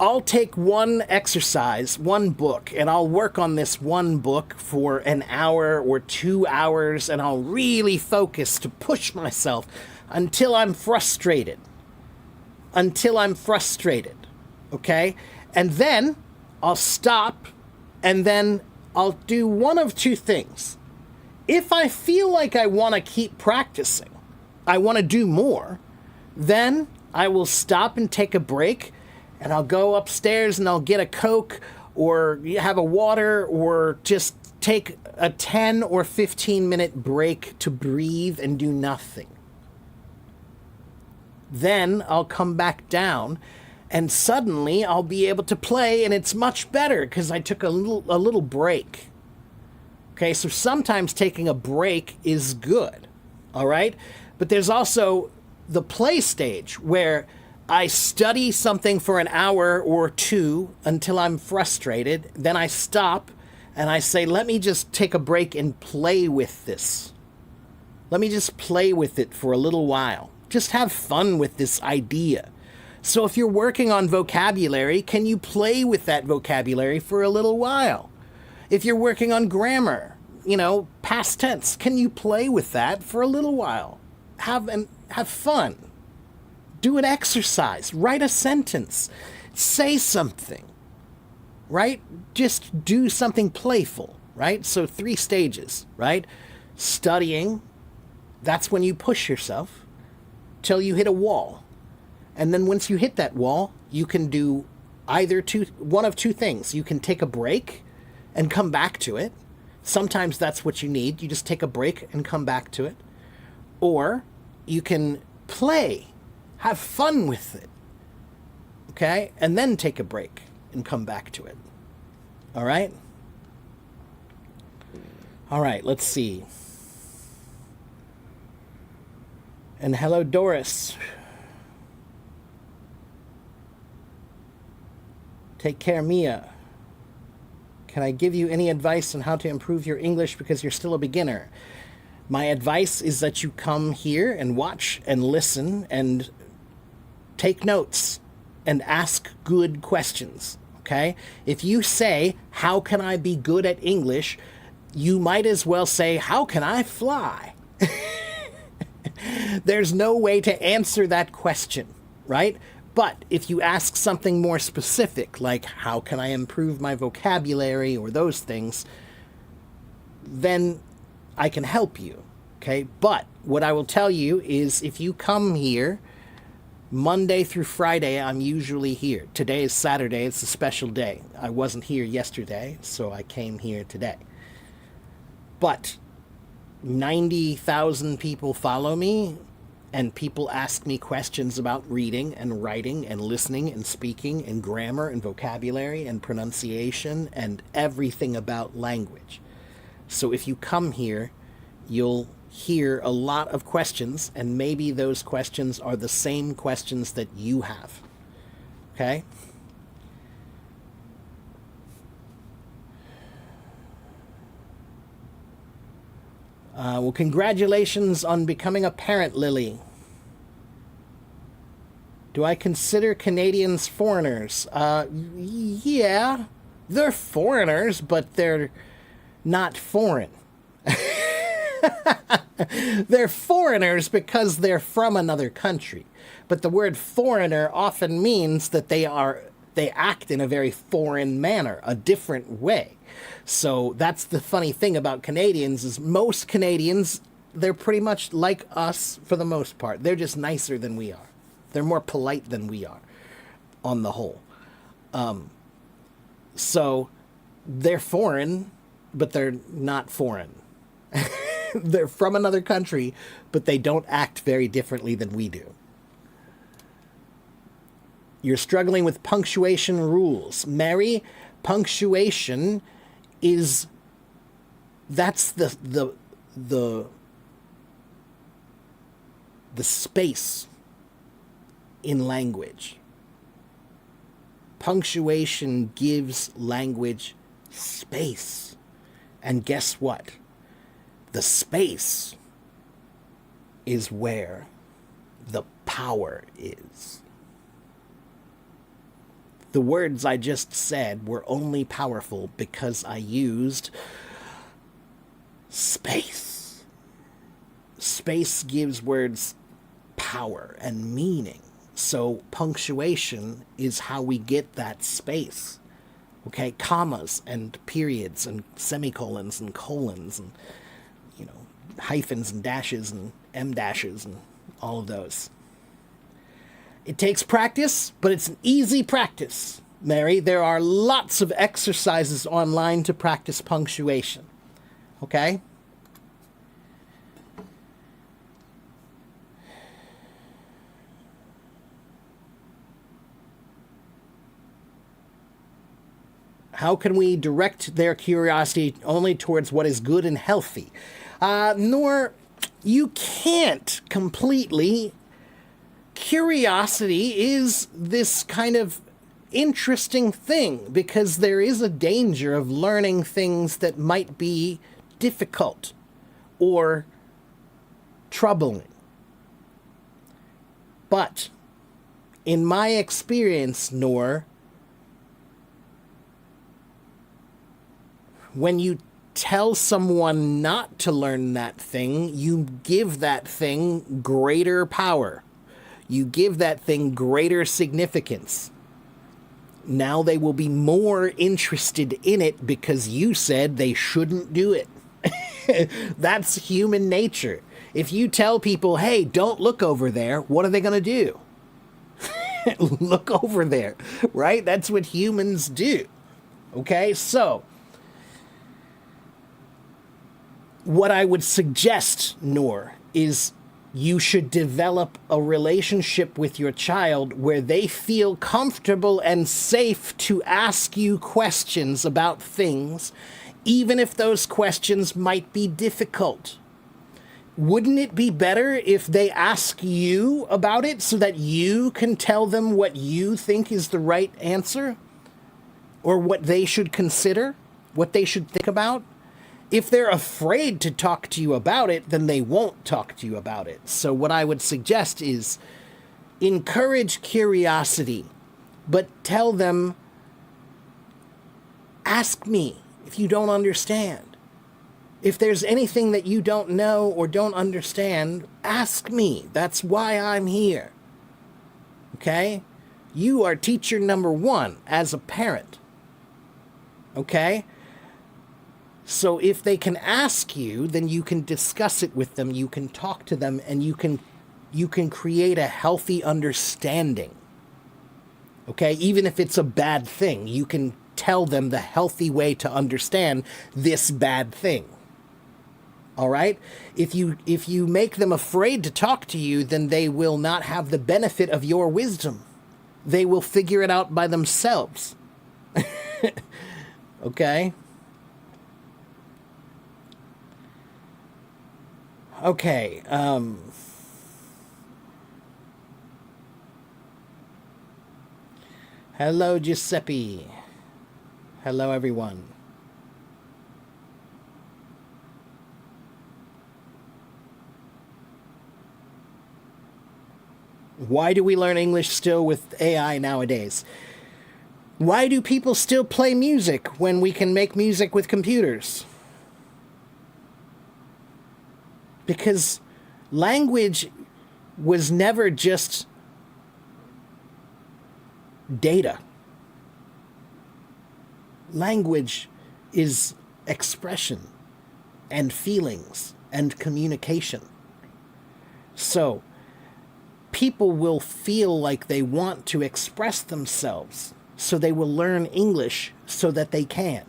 I'll take one exercise, one book, and I'll work on this one book for an hour or 2 hours, and I'll really focus to push myself until I'm frustrated. Until I'm frustrated, okay? And then I'll stop, and then I'll do one of 2 things. If I feel like I want to keep practicing, I want to do more, then I will stop and take a break, and I'll go upstairs and I'll get a Coke or have a water or just take a 10 or 15-minute break to breathe and do nothing. Then I'll come back down and suddenly I'll be able to play and it's much better because I took a little break. Okay, so sometimes taking a break is good, all right? But there's also the play stage where I study something for an hour or 2 until I'm frustrated. Then I stop and I say, let me just take a break and play with this. Let me just play with it for a little while. Just have fun with this idea. So if you're working on vocabulary, can you play with that vocabulary for a little while? If you're working on grammar, past tense, can you play with that for a little while? Have fun. Do an exercise. Write a sentence. Say something. Right? Just do something playful. Right? So 3 stages. Right? Studying. That's when you push yourself till you hit a wall. And then once you hit that wall, you can do one of 2 things. You can take a break and come back to it. Sometimes that's what you need. You just take a break and come back to it. Or you can play. Have fun with it, okay? And then take a break and come back to it, all right? All right, let's see. And hello, Doris. Take care, Mia. Can I give you any advice on how to improve your English because you're still a beginner? My advice is that you come here and watch and listen and take notes and ask good questions, okay? If you say, how can I be good at English? You might as well say, how can I fly? There's no way to answer that question, right? But if you ask something more specific, like how can I improve my vocabulary or those things, then I can help you, okay? But what I will tell you is if you come here, Monday through Friday, I'm usually here. Today is Saturday. It's a special day. I wasn't here yesterday, so I came here today. But 90,000 people follow me, and people ask me questions about reading and writing and listening and speaking and grammar and vocabulary and pronunciation and everything about language. So if you come here, you'll hear a lot of questions, and maybe those questions are the same questions that you have. Okay? Well, congratulations on becoming a parent, Lily. Do I consider Canadians foreigners? Yeah, they're foreigners, but they're not foreign. They're foreigners because they're from another country. But the word foreigner often means that they act in a very foreign manner, a different way. So that's the funny thing about Canadians is most Canadians, they're pretty much like us for the most part. They're just nicer than we are. They're more polite than we are on the whole. So they're foreign, but they're not foreign. They're from another country, but they don't act very differently than we do. You're struggling with punctuation rules. Mary, punctuation is that's the space in language. Punctuation gives language space. And guess what? The space is where the power is. The words I just said were only powerful because I used space. Space gives words power and meaning. So punctuation is how we get that space. Okay, commas and periods and semicolons and colons and, hyphens and dashes and em dashes and all of those. It takes practice, but it's an easy practice, Mary. There are lots of exercises online to practice punctuation. Okay? How can we direct their curiosity only towards what is good and healthy? Nor you can't completely. Curiosity is this kind of interesting thing because there is a danger of learning things that might be difficult or troubling. But in my experience, Noor, when you tell someone not to learn that thing, you give that thing greater power. You give that thing greater significance. Now they will be more interested in it because you said they shouldn't do it. That's human nature. If you tell people, hey, don't look over there, what are they going to do? Look over there, right? That's what humans do. Okay, so what I would suggest, Noor, is you should develop a relationship with your child where they feel comfortable and safe to ask you questions about things, even if those questions might be difficult. Wouldn't it be better if they ask you about it so that you can tell them what you think is the right answer? Or what they should consider? What they should think about? If they're afraid to talk to you about it, then they won't talk to you about it. So what I would suggest is encourage curiosity, but tell them, ask me if you don't understand. If there's anything that you don't know or don't understand, ask me. That's why I'm here. Okay? You are teacher number one as a parent. Okay? So if they can ask you, then you can discuss it with them, you can talk to them, and you can create a healthy understanding. Okay? Even if it's a bad thing, you can tell them the healthy way to understand this bad thing. All right? If you make them afraid to talk to you, then they will not have the benefit of your wisdom. They will figure it out by themselves. Okay? Okay, hello, Giuseppe. Hello, everyone. Why do we learn English still with AI nowadays? Why do people still play music when we can make music with computers? Because language was never just data. Language is expression and feelings and communication. So, people will feel like they want to express themselves, so they will learn English so that they can.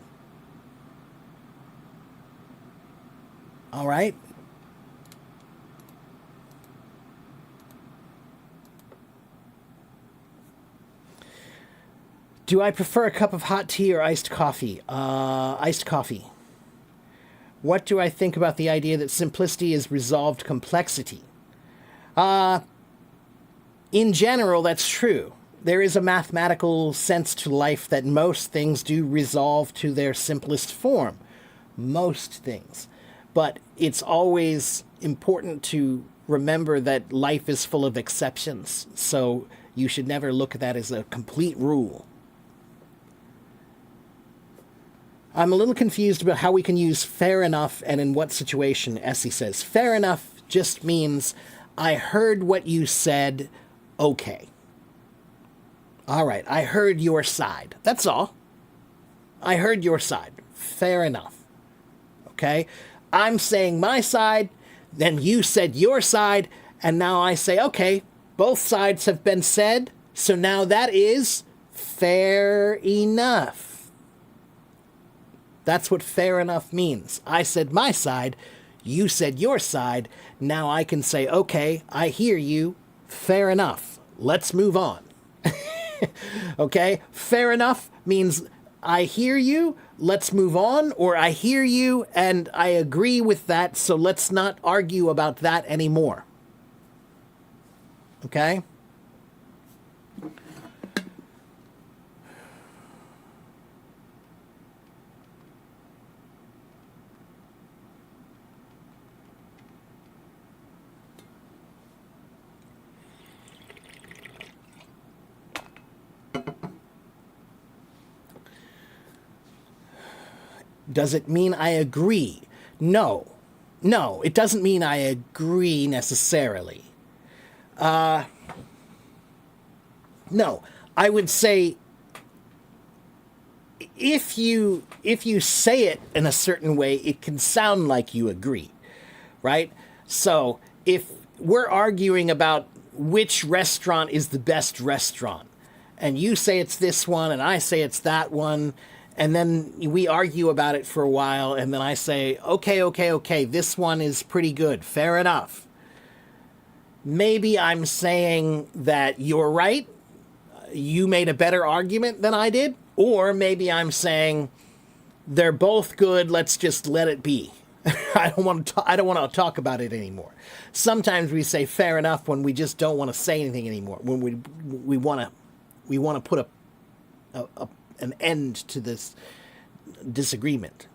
All right? Do I prefer a cup of hot tea or iced coffee? Iced coffee. What do I think about the idea that simplicity is resolved complexity? In general, that's true. There is a mathematical sense to life that most things do resolve to their simplest form. Most things. But it's always important to remember that life is full of exceptions. So you should never look at that as a complete rule. I'm a little confused about how we can use fair enough and in what situation, Essie says. Fair enough just means I heard what you said, okay. All right, I heard your side. That's all. I heard your side. Fair enough. Okay? I'm saying my side, then you said your side, and now I say, okay, both sides have been said, so now that is fair enough. That's what fair enough means. I said my side, you said your side, now I can say, okay, I hear you, fair enough. Let's move on. Okay? Fair enough means I hear you, let's move on, or I hear you and I agree with that, so let's not argue about that anymore. Okay? Does it mean I agree? No. No, it doesn't mean I agree necessarily. No, I would say if you say it in a certain way, it can sound like you agree, right? So if we're arguing about which restaurant is the best restaurant, and you say it's this one, and I say it's that one, and then we argue about it for a while, and then I say, okay, this one is pretty good, fair enough. Maybe I'm saying that you're right, you made a better argument than I did, or maybe I'm saying they're both good, let's just let it be. I don't want to talk about it anymore. Sometimes we say fair enough when we just don't want to say anything anymore, when we want to put an end to this disagreement.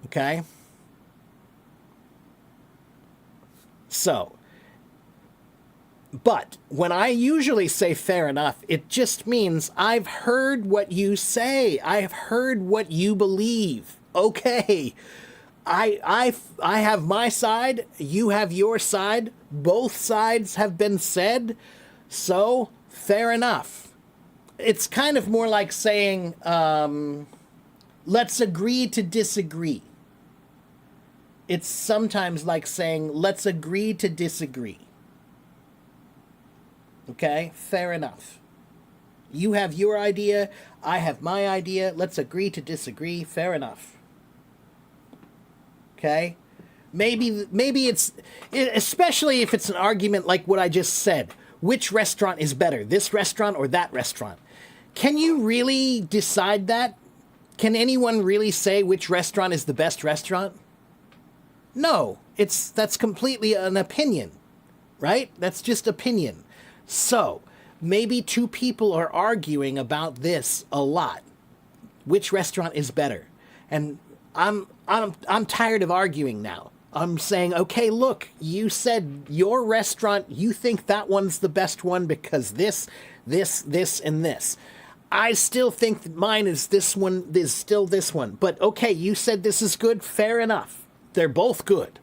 Okay? So, but when I usually say fair enough, it just means I've heard what you say. I've heard what you believe. Okay. I have my side, you have your side. Both sides have been said. So, fair enough. It's kind of more like saying, let's agree to disagree. It's sometimes like saying, let's agree to disagree. Okay? Fair enough. You have your idea, I have my idea, let's agree to disagree, fair enough. Okay? Maybe it's, especially if it's an argument like what I just said. Which restaurant is better, this restaurant or that restaurant? Can you really decide that? Can anyone really say which restaurant is the best restaurant? No, that's completely an opinion, right? That's just opinion. So, maybe two people are arguing about this a lot. Which restaurant is better? And I'm tired of arguing now. I'm saying, okay, look, you said your restaurant, you think that one's the best one because this, and this. I still think that mine is this one, is still this one. But okay, you said this is good, fair enough. They're both good.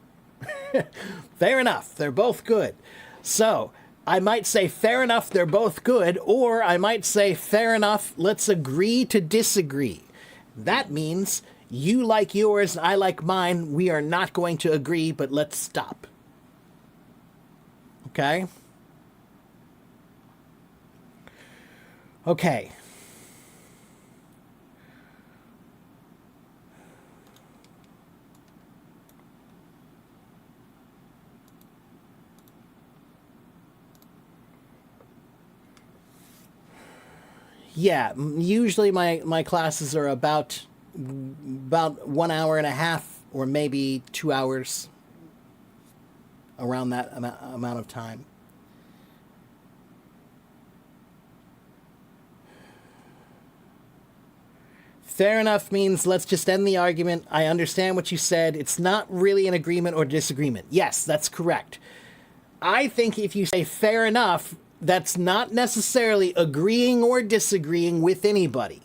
Fair enough. They're both good. So I might say, fair enough, they're both good. Or I might say, fair enough, let's agree to disagree. That means you like yours, I like mine. We are not going to agree, but let's stop. Okay? Okay. Yeah, usually my classes are about 1 hour and a half or maybe 2 hours, around that amount of time. Fair enough means let's just end the argument. I understand what you said. It's not really an agreement or disagreement. Yes, that's correct. I think if you say fair enough, that's not necessarily agreeing or disagreeing with anybody.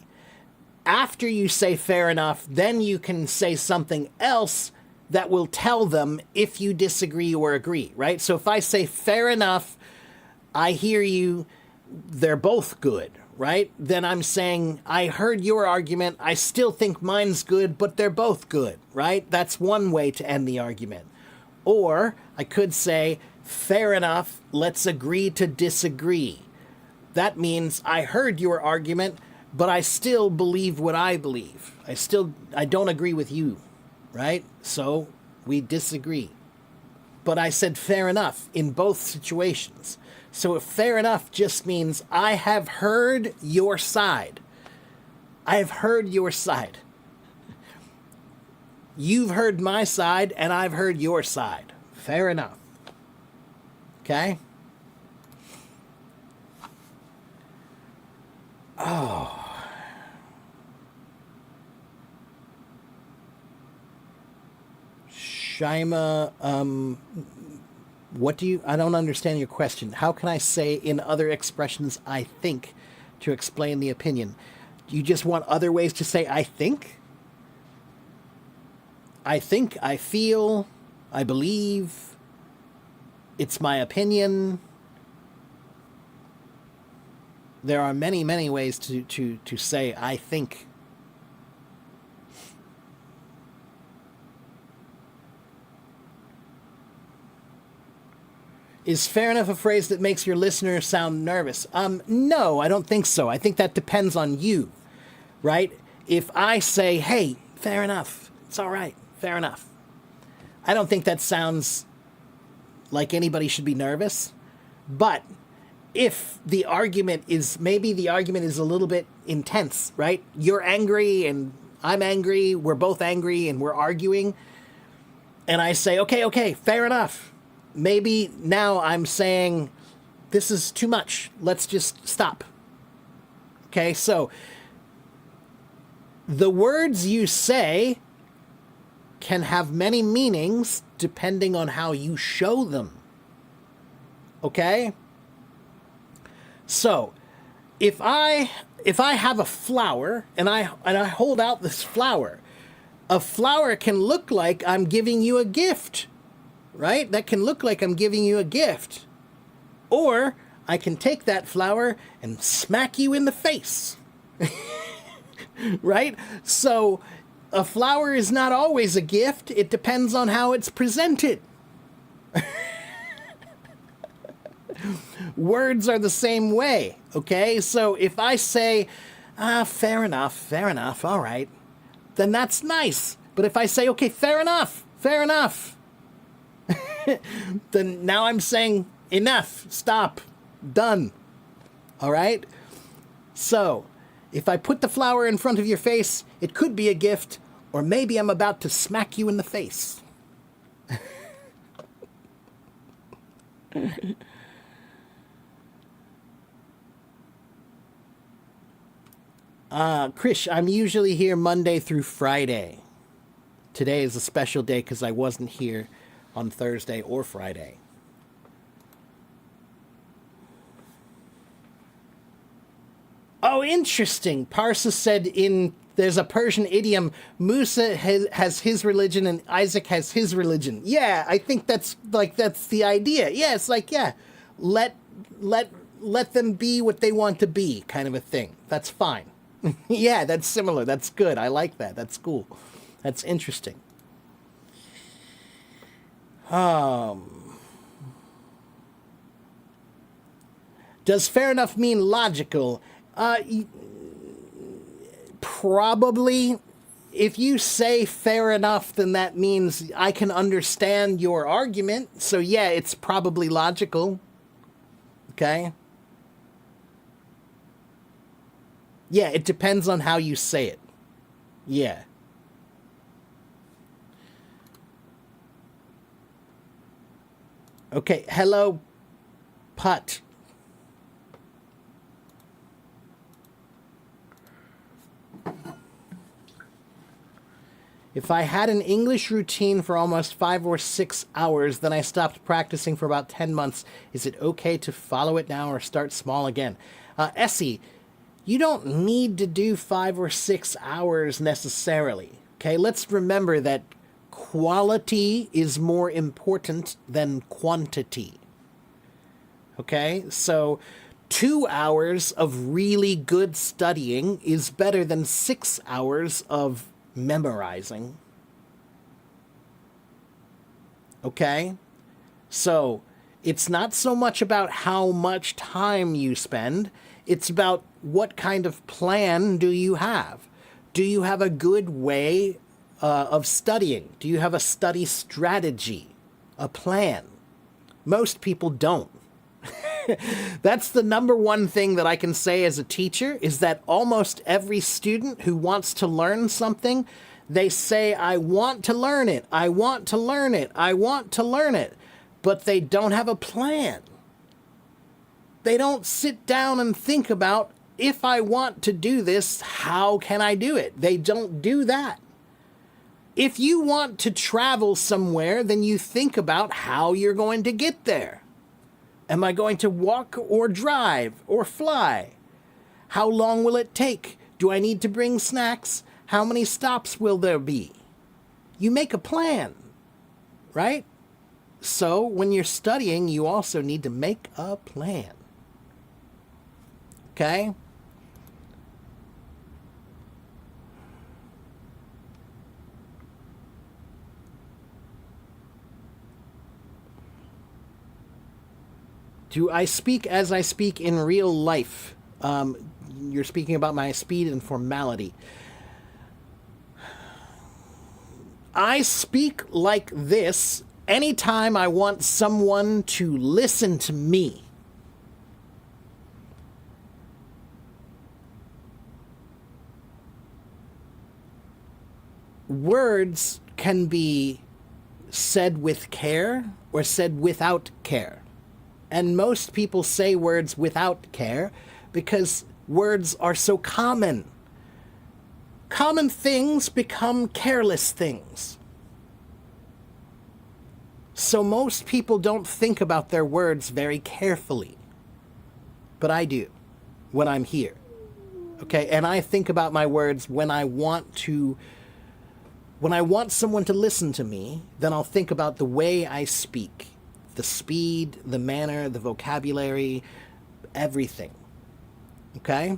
After you say fair enough, then you can say something else that will tell them if you disagree or agree, right? So if I say fair enough, I hear you, they're both good, right? Then I'm saying, I heard your argument, I still think mine's good, but they're both good, right? That's one way to end the argument. Or I could say, fair enough, let's agree to disagree. That means I heard your argument, but I still believe what I believe. I don't agree with you, right? So we disagree. But I said fair enough in both situations. So if fair enough just means I have heard your side. I have heard your side. You've heard my side, and I've heard your side. Fair enough. Okay? Oh. Shaima, I don't understand your question. How can I say in other expressions I think to explain the opinion? Do you just want other ways to say I think? I think, I feel, I believe, it's my opinion. There are many, many ways to say I think. Is fair enough a phrase that makes your listener sound nervous? No, I don't think so. I think that depends on you, right? If I say, hey, fair enough, it's all right, fair enough. I don't think that sounds like anybody should be nervous. But if the argument is, maybe the argument is a little bit intense, right? You're angry and I'm angry, we're both angry and we're arguing. And I say, okay, fair enough. Maybe now I'm saying, this is too much. Let's just stop. Okay, so the words you say can have many meanings depending on how you show them. Okay? So, if I have a flower and I hold out this flower, a flower can look like I'm giving you a gift. Right? That can look like I'm giving you a gift. Or I can take that flower and smack you in the face. Right? So a flower is not always a gift. It depends on how it's presented. Words are the same way. Okay? So if I say, fair enough, all right, then that's nice. But if I say, okay, fair enough, then now I'm saying enough, stop, done. All right? So, if I put the flower in front of your face, it could be a gift, or maybe I'm about to smack you in the face. Krish, I'm usually here Monday through Friday. Today is a special day because I wasn't here on Thursday or Friday. Oh, interesting. Parsa said in There's a Persian idiom: Musa has his religion and Isaac has his religion. Yeah, I think that's the idea. Yeah, it's like, yeah, let let let them be what they want to be, kind of a thing. That's fine. Yeah, that's similar. That's good. I like that. That's cool. That's interesting. Does fair enough mean logical? Probably. If you say fair enough, then that means I can understand your argument. So yeah, it's probably logical. Okay? Yeah, it depends on how you say it. Yeah. Okay, hello, Putt. If I had an English routine for almost 5 or 6 hours, then I stopped practicing for about 10 months, is it okay to follow it now or start small again? Essie, you don't need to do 5 or 6 hours necessarily. Okay, let's remember that quality is more important than quantity. Okay, so 2 hours of really good studying is better than 6 hours of memorizing. Okay, so it's not so much about how much time you spend, it's about what kind of plan do you have. Do you have a good way of studying? Do you have a study strategy, a plan? Most people don't. That's the number one thing that I can say as a teacher, is that almost every student who wants to learn something, they say, I want to learn it, I want to learn it, I want to learn it, but they don't have a plan. They don't sit down and think about, if I want to do this, how can I do it? They don't do that. If you want to travel somewhere, then you think about how you're going to get there. Am I going to walk or drive or fly? How long will it take? Do I need to bring snacks? How many stops will there be? You make a plan, right? So when you're studying, you also need to make a plan. Okay? Do I speak as I speak in real life? You're speaking about my speed and formality. I speak like this anytime I want someone to listen to me. Words can be said with care or said without care. And most people say words without care because words are so common. Common things become careless things. So most people don't think about their words very carefully. But I do when I'm here. Okay, and I think about my words when I want someone to listen to me, then I'll think about the way I speak, the speed, the manner, the vocabulary, everything. Okay?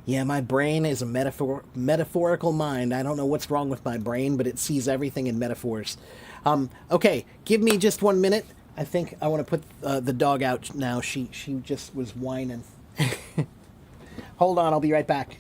Yeah, my brain is a metaphorical mind. I don't know what's wrong with my brain, but it sees everything in metaphors. Okay, give me just 1 minute. I think I want to put the dog out now. She just was whining. Hold on, I'll be right back.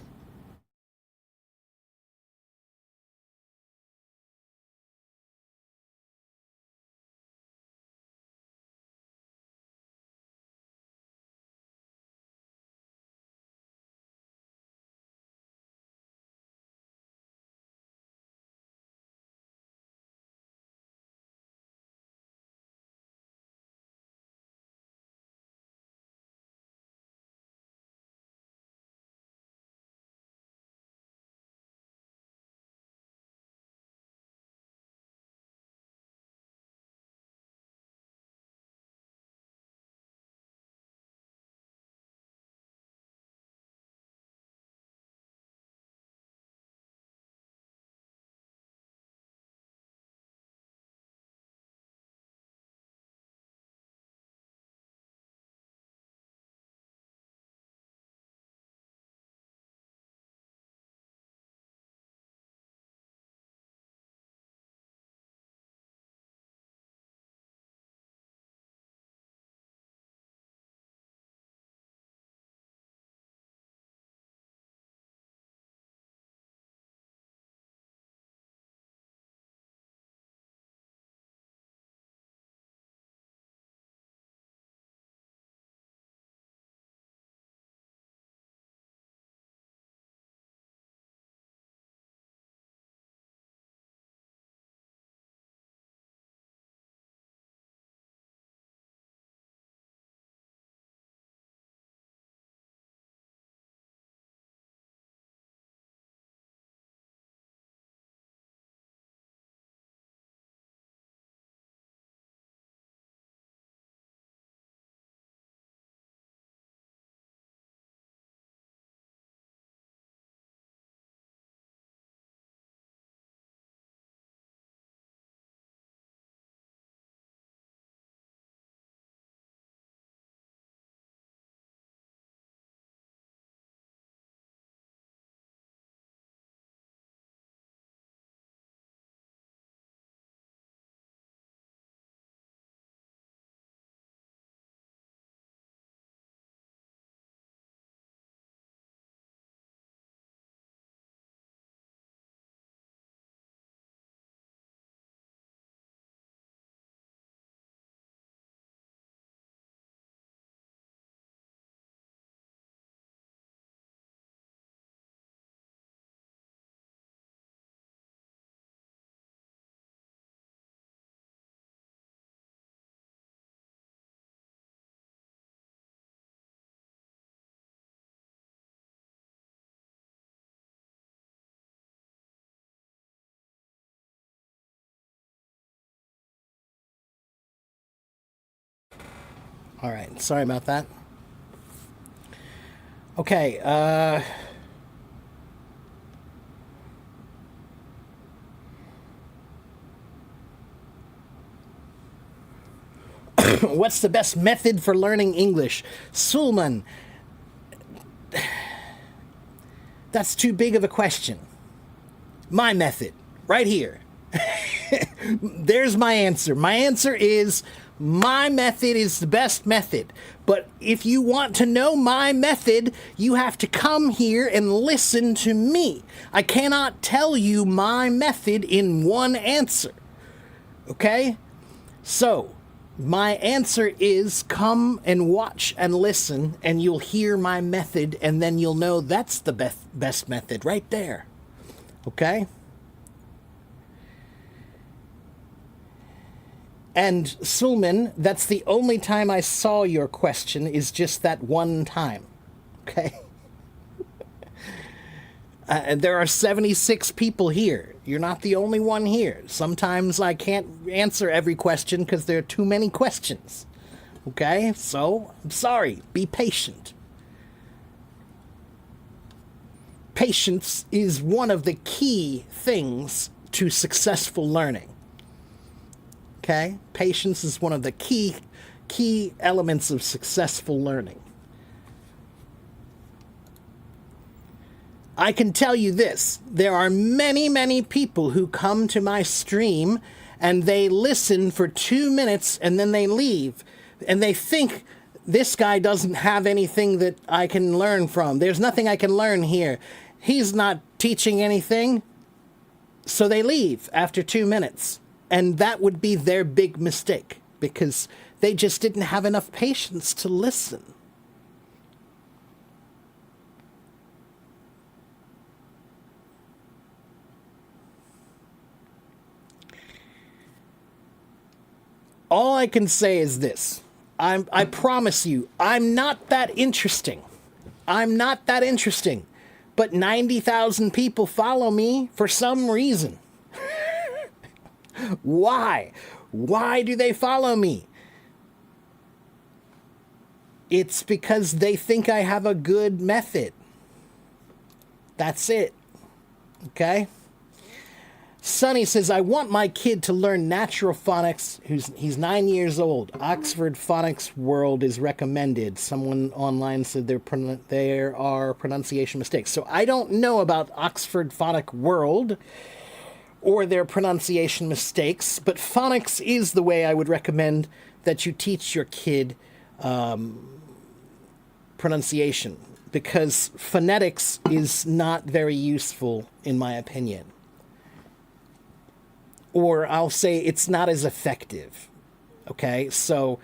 All right. Sorry about that. Okay. What's the best method for learning English? Sulman, that's too big of a question. My method, right here. There's my answer. My answer is my method is the best method. But if you want to know my method, you have to come here and listen to me. I cannot tell you my method in one answer. Okay? So, my answer is come and watch and listen, and you'll hear my method, and then you'll know that's the best method right there. Okay? And Sulman, that's the only time I saw your question, is just that one time. Okay? And there are 76 people here. You're not the only one here. Sometimes I can't answer every question because there are too many questions. Okay? So, I'm sorry. Be patient. Patience is one of the key things to successful learning. Okay? Patience is one of the key elements of successful learning. I can tell you this, there are many, many people who come to my stream and they listen for 2 minutes and then they leave. And they think this guy doesn't have anything that I can learn from. There's nothing I can learn here. He's not teaching anything. So they leave after 2 minutes. And that would be their big mistake because they just didn't have enough patience to listen. All I can say is this. I promise you, I'm not that interesting. I'm not that interesting. But 90,000 people follow me for some reason. Why? Why do they follow me? It's because they think I have a good method. That's it. Okay? Sonny says, I want my kid to learn natural phonics. He's 9 years old. Oxford Phonics World is recommended. Someone online said there are pronunciation mistakes. So I don't know about Oxford Phonic World or their pronunciation mistakes, but phonics is the way I would recommend that you teach your kid pronunciation, because phonetics is not very useful, in my opinion. Or I'll say it's not as effective. Okay, so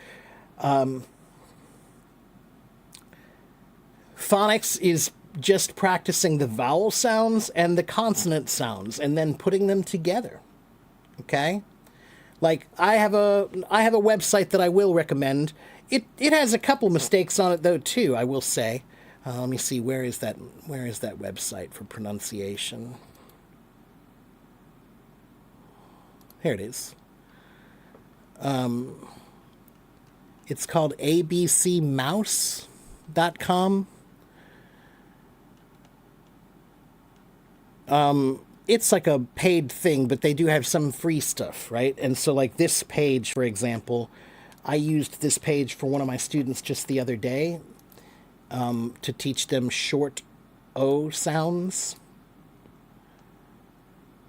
phonics is just practicing the vowel sounds and the consonant sounds and then putting them together. Okay? Like I have a website that I will recommend. It has a couple mistakes on it though too, I will say. Let me see, where is that website for pronunciation? Here it is. It's called abcmouse.com. It's like a paid thing, but they do have some free stuff, right? And so like this page, for example, I used this page for one of my students just the other day to teach them short O sounds.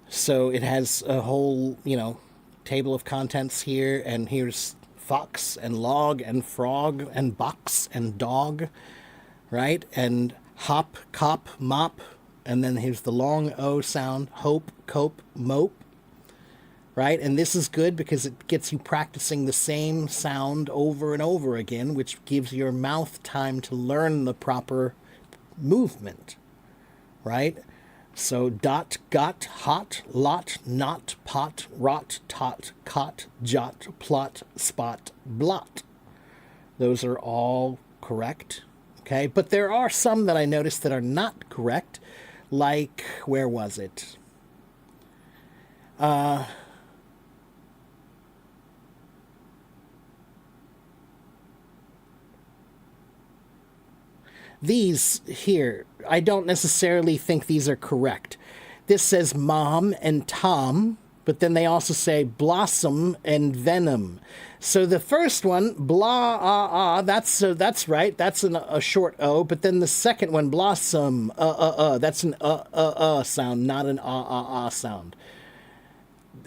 So it has a whole, table of contents here, and here's fox and log and frog and box and dog, right? And hop, cop, mop, and then here's the long O sound, hope, cope, mope, right? And this is good because it gets you practicing the same sound over and over again, which gives your mouth time to learn the proper movement, right? So dot, got, hot, lot, not, pot, rot, tot, cot, jot, plot, spot, blot. Those are all correct, okay? But there are some that I noticed that are not correct, like, where was it? These here, I don't necessarily think these are correct. This says mom and Tom, but then they also say blossom and venom. So the first one, blah, that's right. That's a short O. But then the second one, blossom, that's an sound, not an sound.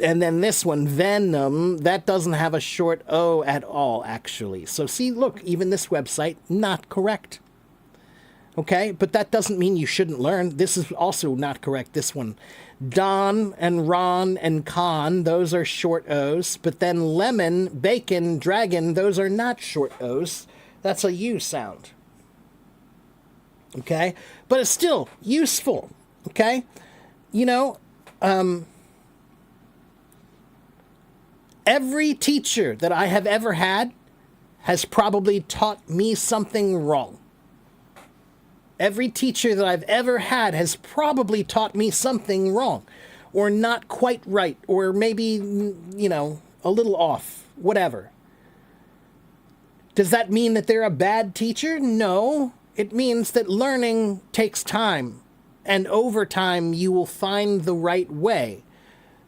And then this one, venom, that doesn't have a short O at all, actually. So see, look, even this website, not correct. Okay, but that doesn't mean you shouldn't learn. This is also not correct, this one. Don and Ron and Con, those are short O's. But then lemon, bacon, dragon, those are not short O's. That's a U sound. Okay, but it's still useful. Okay, you know, every teacher that I have ever had has probably taught me something wrong. Every teacher that I've ever had has probably taught me something wrong, or not quite right, or maybe, you know, a little off, whatever. Does that mean that they're a bad teacher? No. It means that learning takes time, and over time you will find the right way.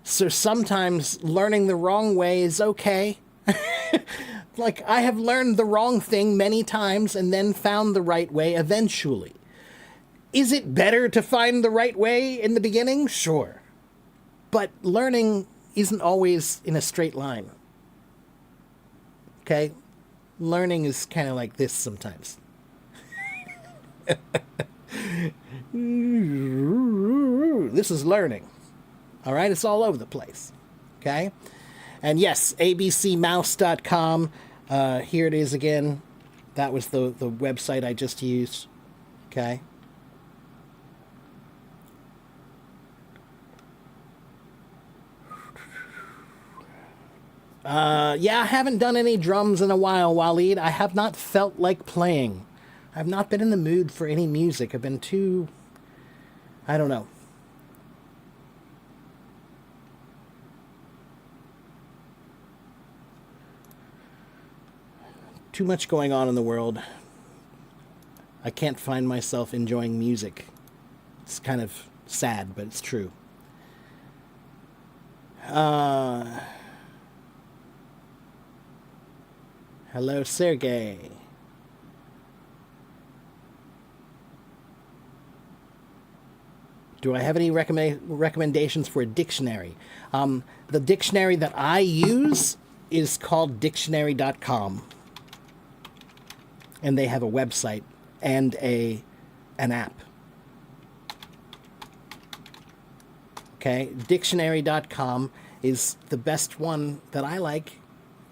So sometimes learning the wrong way is okay. Like, I have learned the wrong thing many times and then found the right way eventually. Is it better to find the right way in the beginning? Sure. But learning isn't always in a straight line. Okay? Learning is kind of like this sometimes. This is learning. All right? It's all over the place. Okay? And yes, abcmouse.com. Here it is again. That was the website I just used. Okay? Yeah, I haven't done any drums in a while, Waleed. I have not felt like playing. I've not been in the mood for any music. I've been too... I don't know. Too much going on in the world. I can't find myself enjoying music. It's kind of sad, but it's true. Hello, Sergey. Do I have any recommendations for a dictionary? The dictionary that I use is called dictionary.com. And they have a website and an app. Okay, dictionary.com is the best one that I like.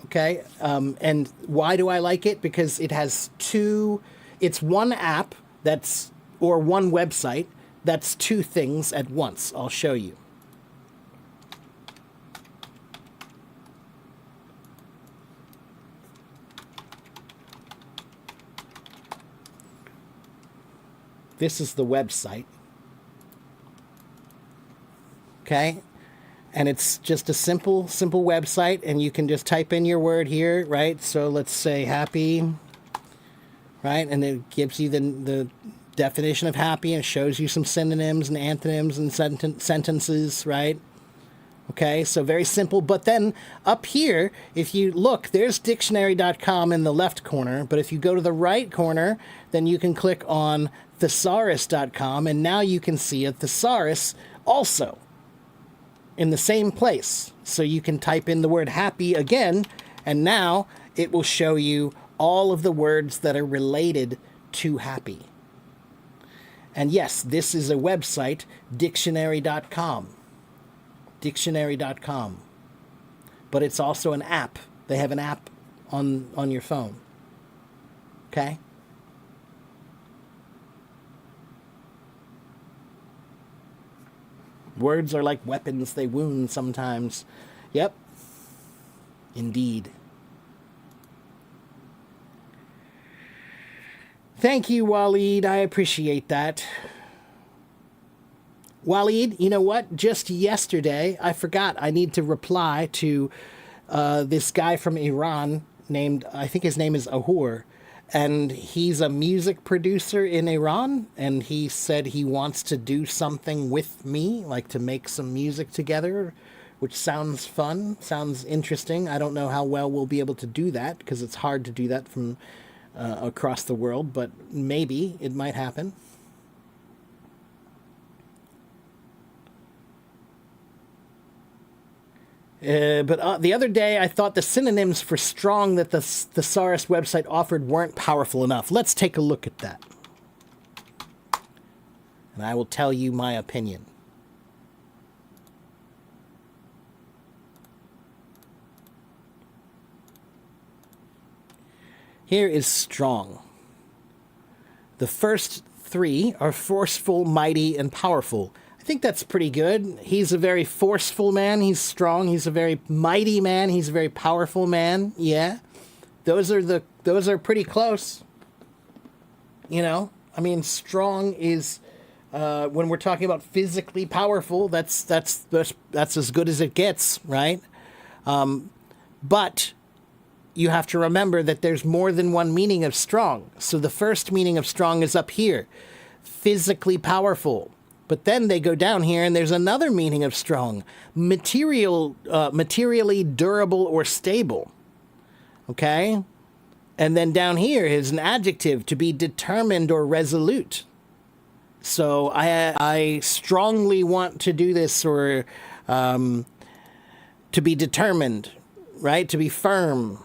Okay, and why do I like it? Because it has it's one app or one website that's two things at once. I'll show you. This is the website. Okay? And it's just a simple website, and you can just type in your word here, right? So let's say happy, right? And it gives you the definition of happy and shows you some synonyms and antonyms and sentences, right? Okay, so very simple. But then up here, if you look, there's dictionary.com in the left corner. But if you go to the right corner, then you can click on thesaurus.com, and now you can see a thesaurus also in the same place. So you can type in the word happy again, and now it will show you all of the words that are related to happy. And yes, this is a website, dictionary.com. Dictionary.com. But it's also an app. They have an app on your phone. Okay? Words are like weapons, they wound sometimes. Yep. Indeed. Thank you, Waleed. I appreciate that. Waleed, you know what? Just yesterday, I forgot I need to reply to this guy from Iran named, I think his name is Ahur. and he's a music producer in Iran, and he said he wants to do something with me, like to make some music together, which sounds fun, sounds interesting. I don't know how well we'll be able to do that because it's hard to do that from across the world, but maybe it might happen. But the other day, I thought the synonyms for strong that the thesaurus website offered weren't powerful enough. Let's take a look at that. And I will tell you my opinion. Here is strong. The first three are forceful, mighty, and powerful. I think that's pretty good. He's a very forceful man. He's strong. He's a very mighty man. He's a very powerful man. Yeah. Those are pretty close. You know, I mean, strong is when we're talking about physically powerful, that's as good as it gets, right? But you have to remember that there's more than one meaning of strong. So the first meaning of strong is up here, physically powerful. But then they go down here and there's another meaning of strong, materially durable or stable. Okay? And then down here is an adjective, to be determined or resolute. So I strongly want to do this, or to be determined, right? To be firm.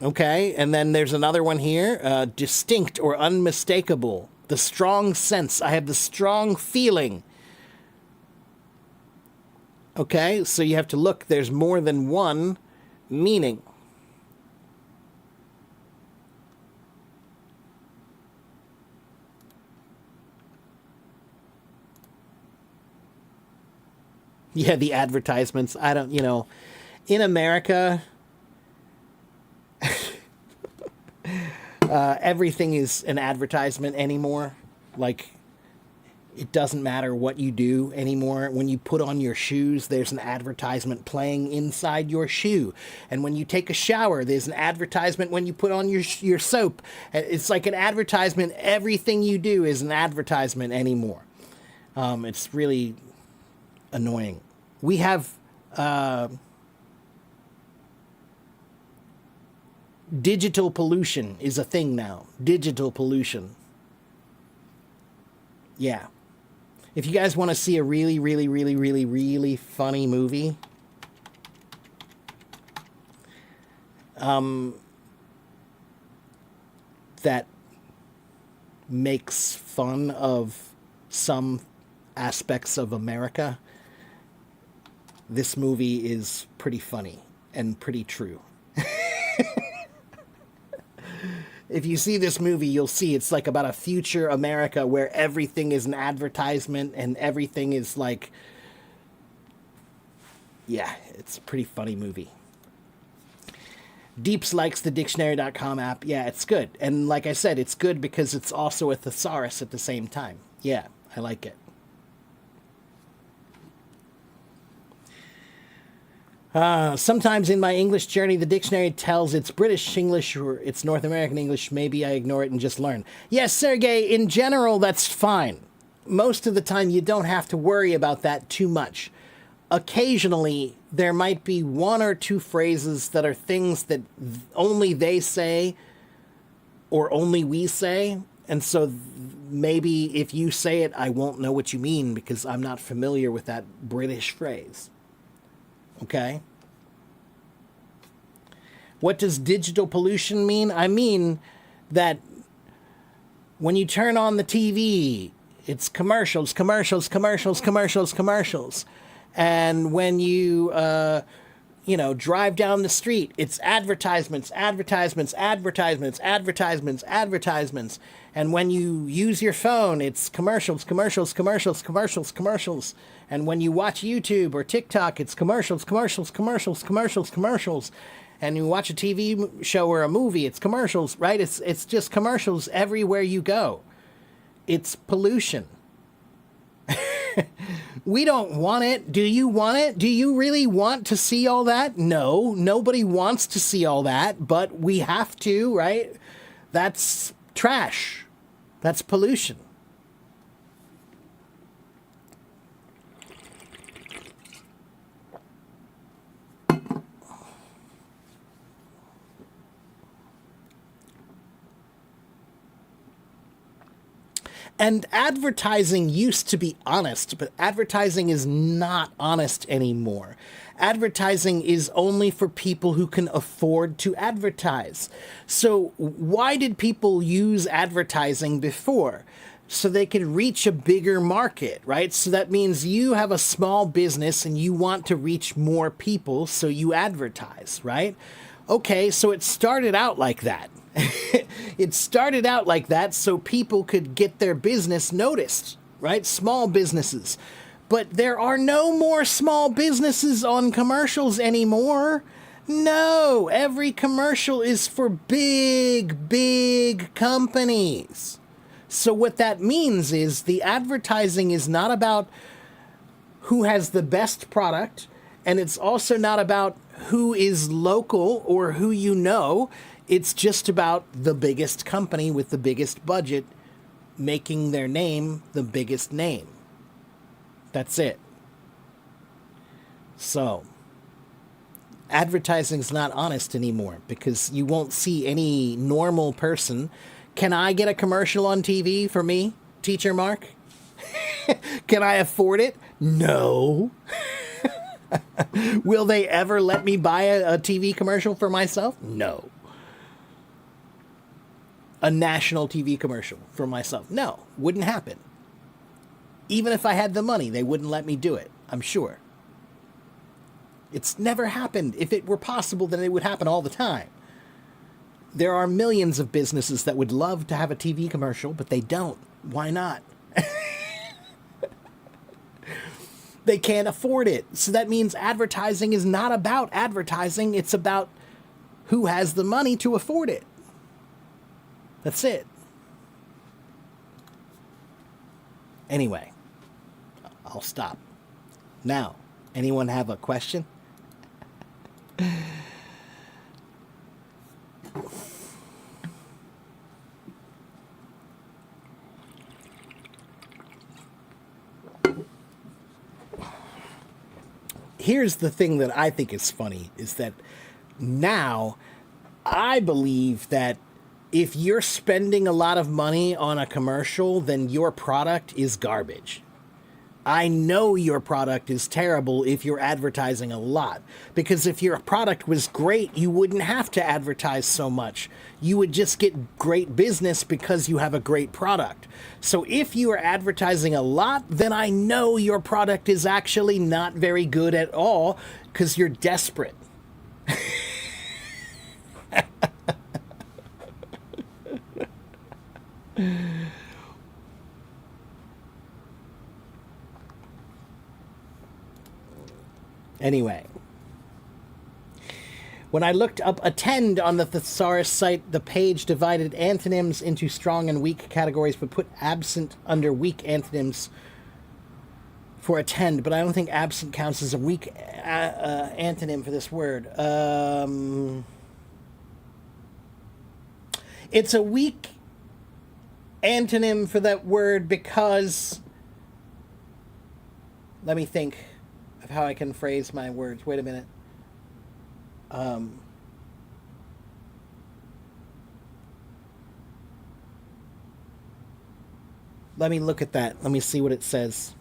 Okay, and then there's another one here, distinct or unmistakable. The strong sense. I have the strong feeling. Okay, so you have to look. There's more than one meaning. Yeah, the advertisements. I don't, in America, everything is an advertisement anymore. Like, it doesn't matter what you do anymore. When you put on your shoes, there's an advertisement playing inside your shoe. And when you take a shower, there's an advertisement when you put on your soap. It's like an advertisement. Everything you do is an advertisement anymore. It's really annoying. We have digital pollution is a thing now. Digital pollution. Yeah. If you guys want to see a really, really, really, really, really funny movie, that makes fun of some aspects of America, this movie is pretty funny and pretty true. If you see this movie, you'll see it's like about a future America where everything is an advertisement and everything is like, yeah, it's a pretty funny movie. Deeps likes the dictionary.com app. Yeah, it's good. And like I said, it's good because it's also a thesaurus at the same time. Yeah, I like it. Sometimes in my English journey, the dictionary tells it's British English or it's North American English. Maybe I ignore it and just learn. Yes, Sergey, in general, that's fine. Most of the time, you don't have to worry about that too much. Occasionally, there might be one or two phrases that are things that only they say or only we say. And so maybe if you say it, I won't know what you mean because I'm not familiar with that British phrase. Okay. What does digital pollution mean? I mean that when you turn on the TV, it's commercials, commercials, commercials, commercials, commercials. And when you, drive down the street, it's advertisements, advertisements, advertisements, advertisements, advertisements. And when you use your phone, it's commercials, commercials, commercials, commercials, commercials. And when you watch YouTube or TikTok, it's commercials, commercials, commercials, commercials, commercials. And you watch a TV show or a movie, it's commercials, right? It's just commercials everywhere you go. It's pollution. We don't want it. Do you want it? Do you really want to see all that? No, nobody wants to see all that, but we have to, right? That's trash. That's pollution. And advertising used to be honest, but advertising is not honest anymore. Advertising is only for people who can afford to advertise. So why did people use advertising before? So they could reach a bigger market, right? So that means you have a small business and you want to reach more people, so you advertise, right? Okay, so it started out like that. It started out like that so people could get their business noticed, right? Small businesses. But there are no more small businesses on commercials anymore. No, every commercial is for big, big companies. So what that means is the advertising is not about who has the best product, and it's also not about who is local or who you know. It's just about the biggest company with the biggest budget making their name the biggest name. That's it. So, advertising's not honest anymore because you won't see any normal person. Can I get a commercial on TV for me, Teacher Mark? Can I afford it? No. Will they ever let me buy a TV commercial for myself? No. A national TV commercial for myself? No, wouldn't happen. Even if I had the money, they wouldn't let me do it, I'm sure. It's never happened. If it were possible, then it would happen all the time. There are millions of businesses that would love to have a TV commercial, but they don't. Why not? They can't afford it. So that means advertising is not about advertising. It's about who has the money to afford it. That's it. Anyway, I'll stop. Now, anyone have a question? Here's the thing that I think is funny, is that now I believe that if you're spending a lot of money on a commercial, then your product is garbage. I know your product is terrible if you're advertising a lot. Because if your product was great, you wouldn't have to advertise so much. You would just get great business because you have a great product. So if you are advertising a lot, then I know your product is actually not very good at all because you're desperate. Anyway, when I looked up attend on the thesaurus site, the page divided antonyms into strong and weak categories, but put absent under weak antonyms for attend. But I don't think absent counts as a weak antonym for this word. It's a weak antonym for that word because... Let me think of how I can phrase my words. Wait a minute. Let me look at that. Let me see what it says.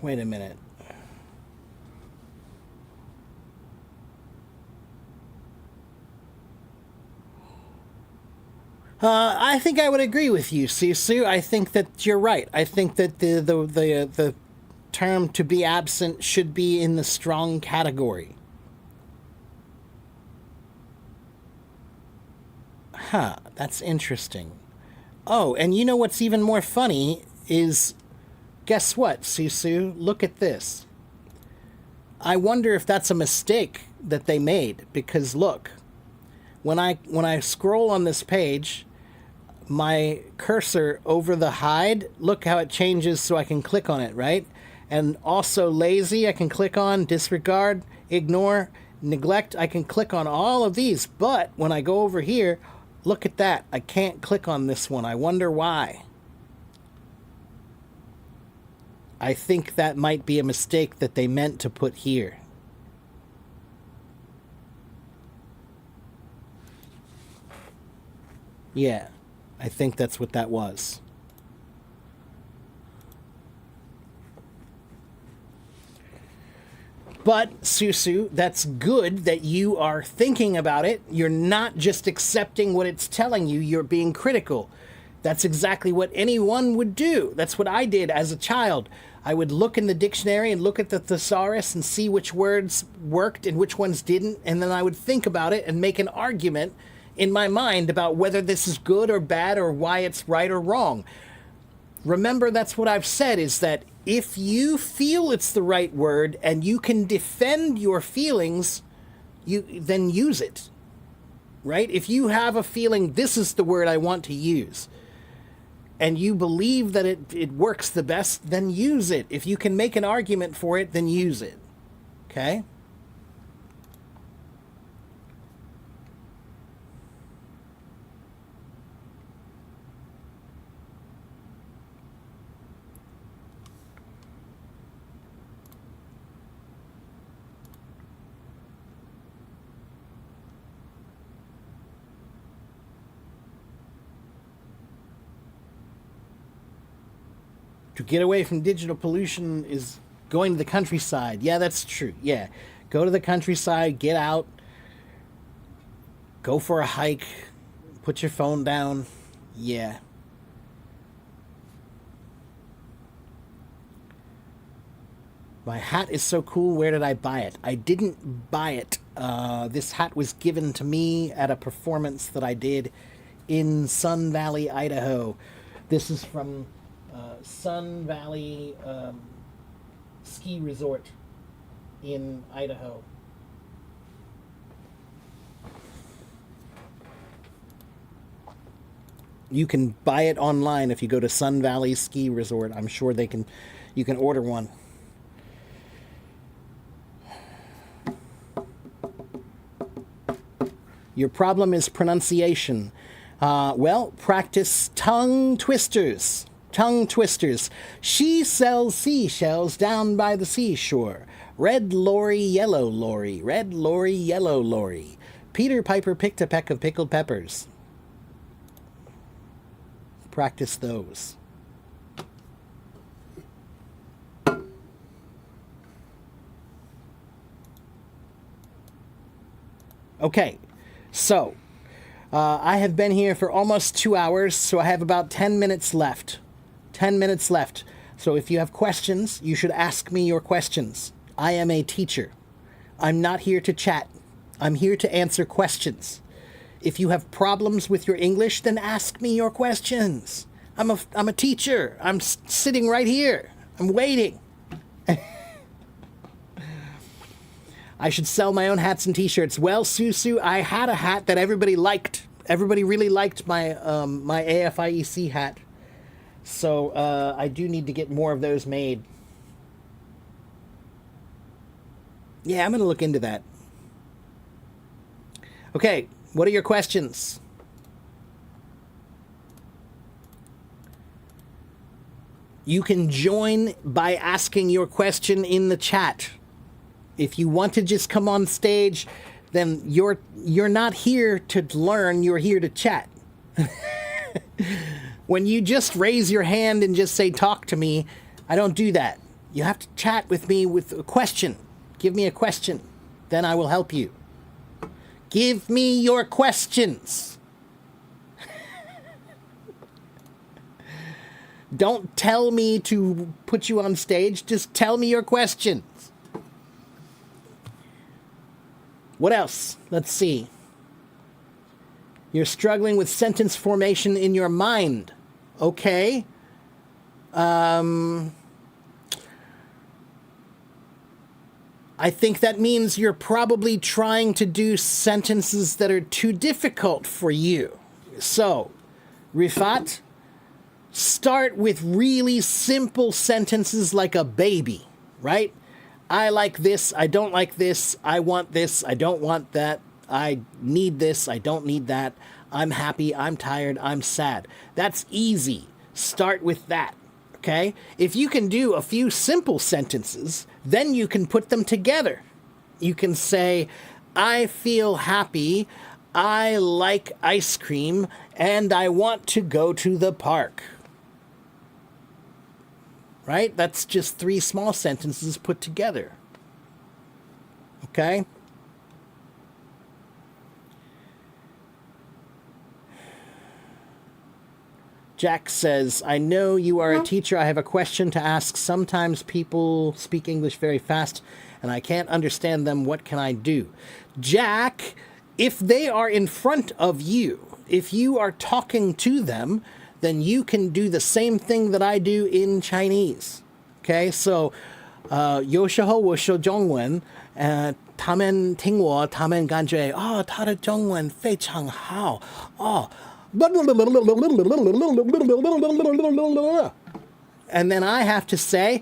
Wait a minute. I think I would agree with you, Sisu. I think that you're right. I think that the term to be absent should be in the strong category. Huh, that's interesting. Oh, and you know what's even more funny is, guess what, Susu? Look at this. I wonder if that's a mistake that they made, because look, when I scroll on this page, my cursor over the hide, look how it changes so I can click on it, right? And also lazy, I can click on, disregard, ignore, neglect, I can click on all of these, but when I go over here, look at that, I can't click on this one. I wonder why. I think that might be a mistake that they meant to put here. Yeah, I think that's what that was. But, Susu, that's good that you are thinking about it. You're not just accepting what it's telling you, you're being critical. That's exactly what anyone would do. That's what I did as a child. I would look in the dictionary and look at the thesaurus and see which words worked and which ones didn't, and then I would think about it and make an argument in my mind about whether this is good or bad or why it's right or wrong. Remember, that's what I've said, is that if you feel it's the right word and you can defend your feelings, then use it, right? If you have a feeling this is the word I want to use, and you believe that it works the best, then use it. If you can make an argument for it, then use it. Okay? To get away from digital pollution is going to the countryside. Yeah, that's true. Yeah. Go to the countryside, get out, go for a hike, put your phone down. Yeah. My hat is so cool. Where did I buy it? I didn't buy it. This hat was given to me at a performance that I did in Sun Valley, Idaho. This is from Sun Valley Ski Resort in Idaho. You can buy it online if you go to Sun Valley Ski Resort. I'm sure you can order one. Your problem is pronunciation. Well, practice tongue twisters. Tongue twisters. She sells seashells down by the seashore. Red lorry, yellow lorry. Red lorry, yellow lorry. Peter Piper picked a peck of pickled peppers. Practice those. Okay, so I have been here for almost 2 hours, so I have about 10 minutes left. 10 minutes left. So if you have questions, you should ask me your questions. I am a teacher. I'm not here to chat. I'm here to answer questions. If you have problems with your English, then ask me your questions. I'm a teacher. I'm sitting right here. I'm waiting. I should sell my own hats and t-shirts. Well, Susu, I had a hat that everybody liked. Everybody really liked my my AFIEC hat. So I do need to get more of those made. Yeah, I'm going to look into that. Okay, what are your questions? You can join by asking your question in the chat. If you want to just come on stage, then you're not here to learn, you're here to chat. When you just raise your hand and just say, talk to me, I don't do that. You have to chat with me with a question. Give me a question. Then I will help you. Give me your questions. Don't tell me to put you on stage. Just tell me your questions. What else? Let's see. You're struggling with sentence formation in your mind. Okay. I think that means you're probably trying to do sentences that are too difficult for you. So, Rifat, start with really simple sentences like a baby, right? I like this, I don't like this, I want this, I don't want that, I need this, I don't need that, I'm happy, I'm tired, I'm sad. That's easy. Start with that. Okay? If you can do a few simple sentences, then you can put them together. You can say, I feel happy, I like ice cream, and I want to go to the park. Right? That's just 3 small sentences put together. Okay? Jack says, I know you are a teacher. I have a question to ask. Sometimes people speak English very fast and I can't understand them. What can I do? Jack, if they are in front of you, if you are talking to them, then you can do the same thing that I do in Chinese. Okay, so 有时候我说中文，他们听我，他们感觉他的中文非常好And then I have to say,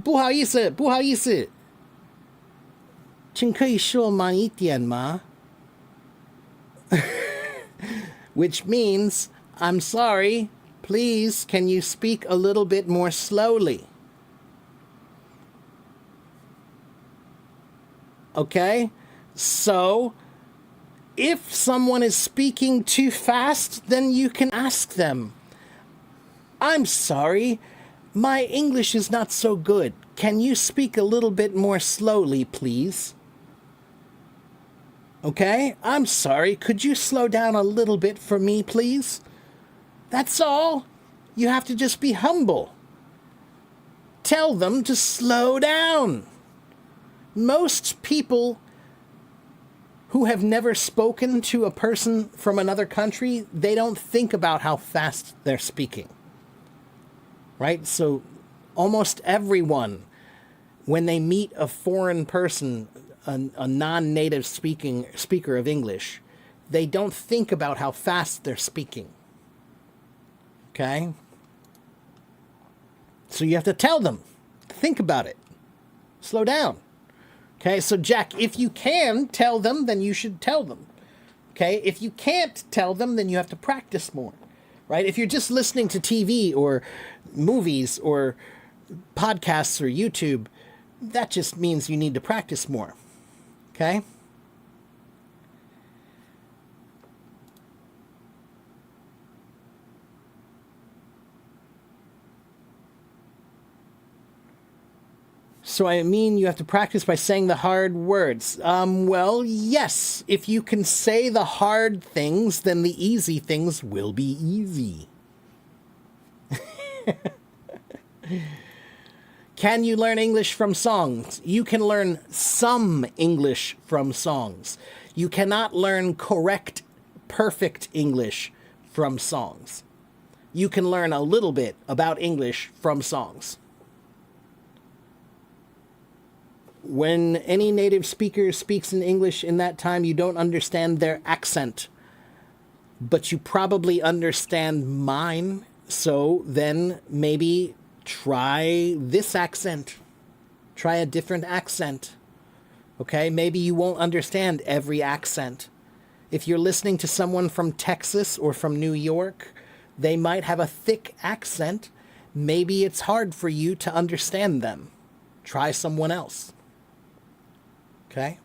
不好意思，不好意思，请可以说慢一点吗？ Which means, I'm sorry, please, can you speak a little bit more slowly? Okay? So, if someone is speaking too fast, then you can ask them, I'm sorry, my English is not so good. Can you speak a little bit more slowly, please? Okay? I'm sorry, could you slow down a little bit for me, please? That's all. You have to just be humble. Tell them to slow down. Most people who have never spoken to a person from another country, they don't think about how fast they're speaking. Right? So almost everyone, when they meet a foreign person, a non-native speaker of English, they don't think about how fast they're speaking. Okay? So you have to tell them. Think about it. Slow down. Okay, so Jack, if you can tell them, then you should tell them. Okay, if you can't tell them, then you have to practice more. Right? If you're just listening to TV or movies or podcasts or YouTube, that just means you need to practice more. Okay? So I mean you have to practice by saying the hard words. Well, yes. If you can say the hard things, then the easy things will be easy. Can you learn English from songs? You can learn some English from songs. You cannot learn correct, perfect English from songs. You can learn a little bit about English from songs. When any native speaker speaks in English in that time, you don't understand their accent, but you probably understand mine. So then maybe try this accent. Try a different accent. Okay? Maybe you won't understand every accent. If you're listening to someone from Texas or from New York, they might have a thick accent. Maybe it's hard for you to understand them. Try someone else. Okay?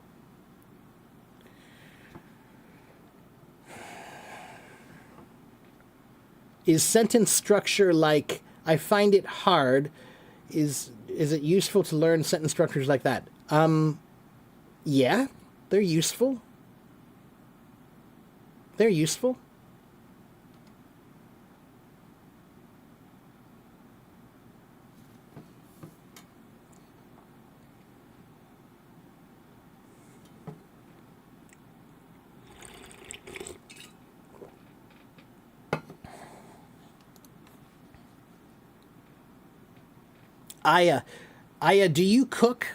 Is sentence structure like, I find it hard, is it useful to learn sentence structures like that? Yeah, they're useful. They're useful. Aya, Aya, do you cook?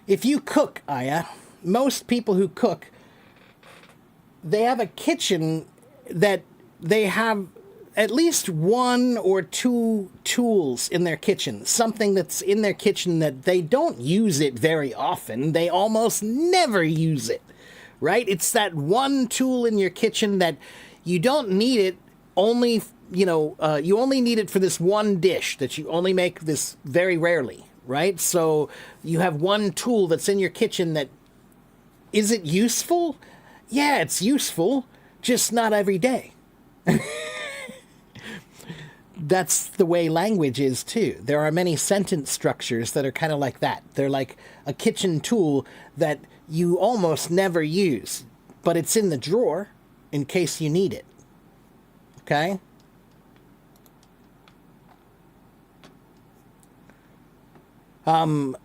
If you cook, Aya, most people who cook, they have a kitchen that they have at least one or two tools in their kitchen. Something that's in their kitchen that they don't use it very often. They almost never use it, right? It's that one tool in your kitchen that you don't need it only, you only need it for this one dish that you only make this very rarely, right? So you have one tool that's in your kitchen that, is it useful? Yeah, it's useful, just not every day. That's the way language is too. There are many sentence structures that are kind of like that. They're like a kitchen tool that you almost never use, but it's in the drawer in case you need it. Okay? Um,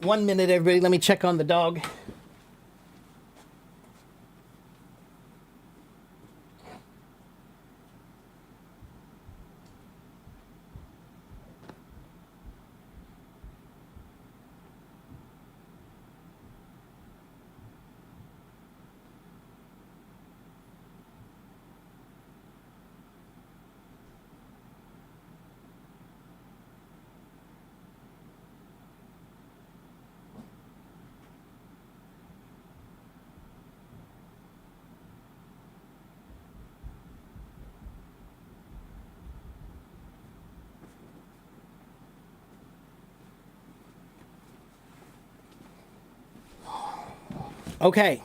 1 minute, everybody. Let me check on the dog. Okay.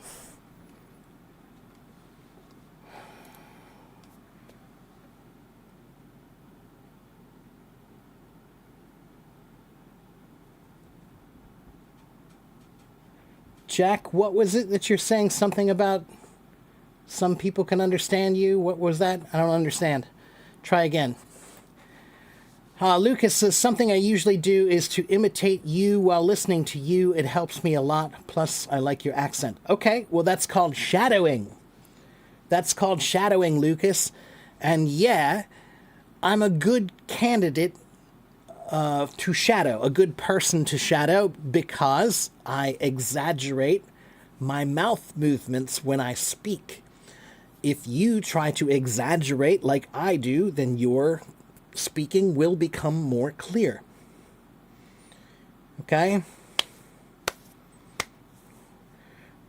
Jack, what was it that you're saying something about some people can understand you? What was that? I don't understand. Try again. Lucas says, something I usually do is to imitate you while listening to you. It helps me a lot. Plus, I like your accent. Okay, well, that's called shadowing. That's called shadowing, Lucas. And yeah, I'm a good candidate to shadow, a good person to shadow, because I exaggerate my mouth movements when I speak. If you try to exaggerate like I do, then your speaking will become more clear. Okay?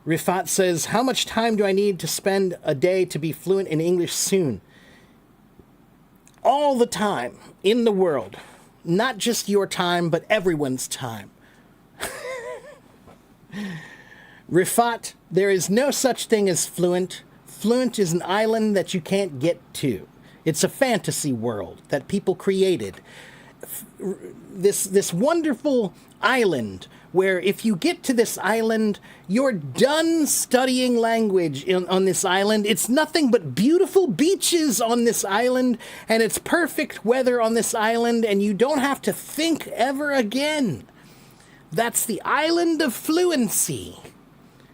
Rifat says, how much time do I need to spend a day to be fluent in English soon? All the time in the world. Not just your time, but everyone's time. Rifat, there is no such thing as fluent. Fluent is an island that you can't get to. It's a fantasy world that people created. This wonderful island where if you get to this island, you're done studying language on this island. It's nothing but beautiful beaches on this island, and it's perfect weather on this island, and you don't have to think ever again. That's the island of fluency.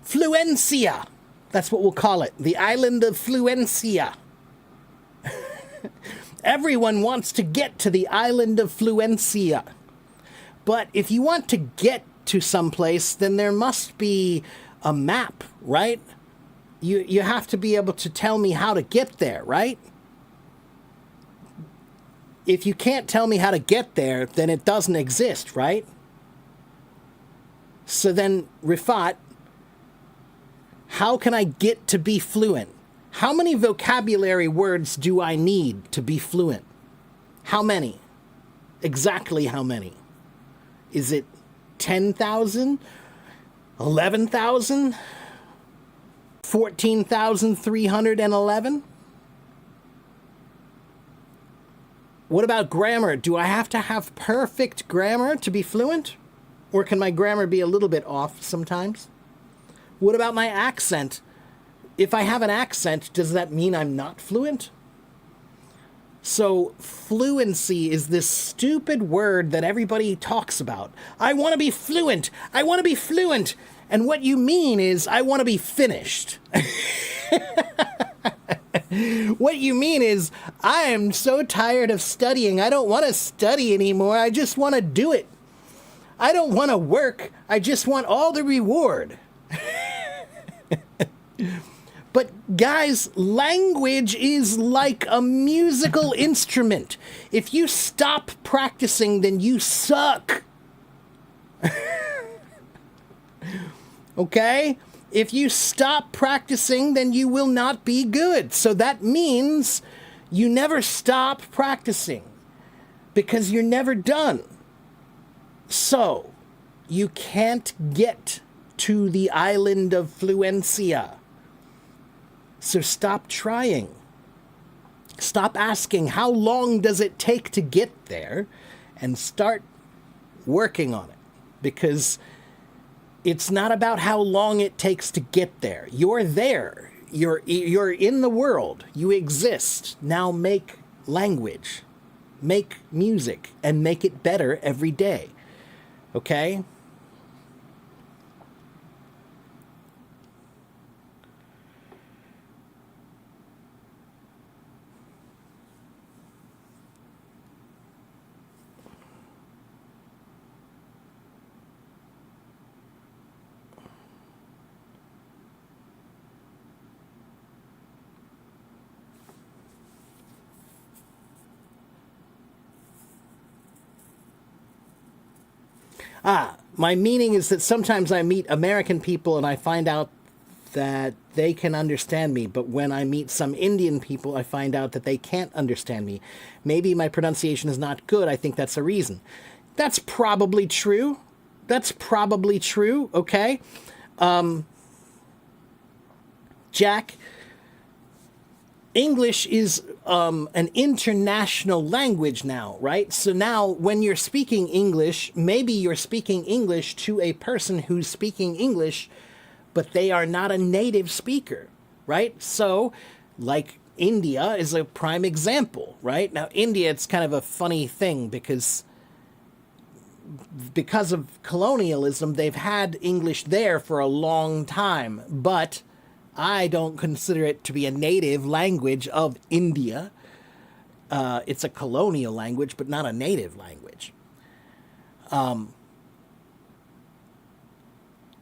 Fluencia. That's what we'll call it. The island of fluencia. Everyone wants to get to the island of fluencia. But if you want to get to someplace, then there must be a map, right? You have to be able to tell me how to get there, right? If you can't tell me how to get there, then it doesn't exist, right? So then, Rifat, how can I get to be fluent? How many vocabulary words do I need to be fluent? How many? Exactly how many? Is it 10,000? 11,000? 14,311? What about grammar? Do I have to have perfect grammar to be fluent? Or can my grammar be a little bit off sometimes? What about my accent? if I have an accent, does that mean I'm not fluent? So fluency is this stupid word that everybody talks about. I want to be fluent. I want to be fluent. And what you mean is, I want to be finished. What you mean is, I am so tired of studying. I don't want to study anymore. I just want to do it. I don't want to work. I just want all the reward. But guys, language is like a musical instrument. If you stop practicing, then you suck. Okay? If you stop practicing, then you will not be good. So that means you never stop practicing because you're never done. So you can't get to the island of Fluencia. So stop trying. Stop asking, how long does it take to get there? And start working on it. Because it's not about how long it takes to get there. You're there. You're in the world. You exist. Now make language. Make music. And make it better every day. Okay? My meaning is that sometimes I meet American people and I find out that they can understand me, but when I meet some Indian people, I find out that they can't understand me. Maybe my pronunciation is not good. I think that's a reason. That's probably true. That's probably true, okay? Jack, English is an international language now, right? So now when you're speaking English, maybe you're speaking English to a person who's speaking English, but they are not a native speaker, right? So, like, India is a prime example, right? Now, India, it's kind of a funny thing because of colonialism, they've had English there for a long time, but I don't consider it to be a native language of India. It's a colonial language, but not a native language.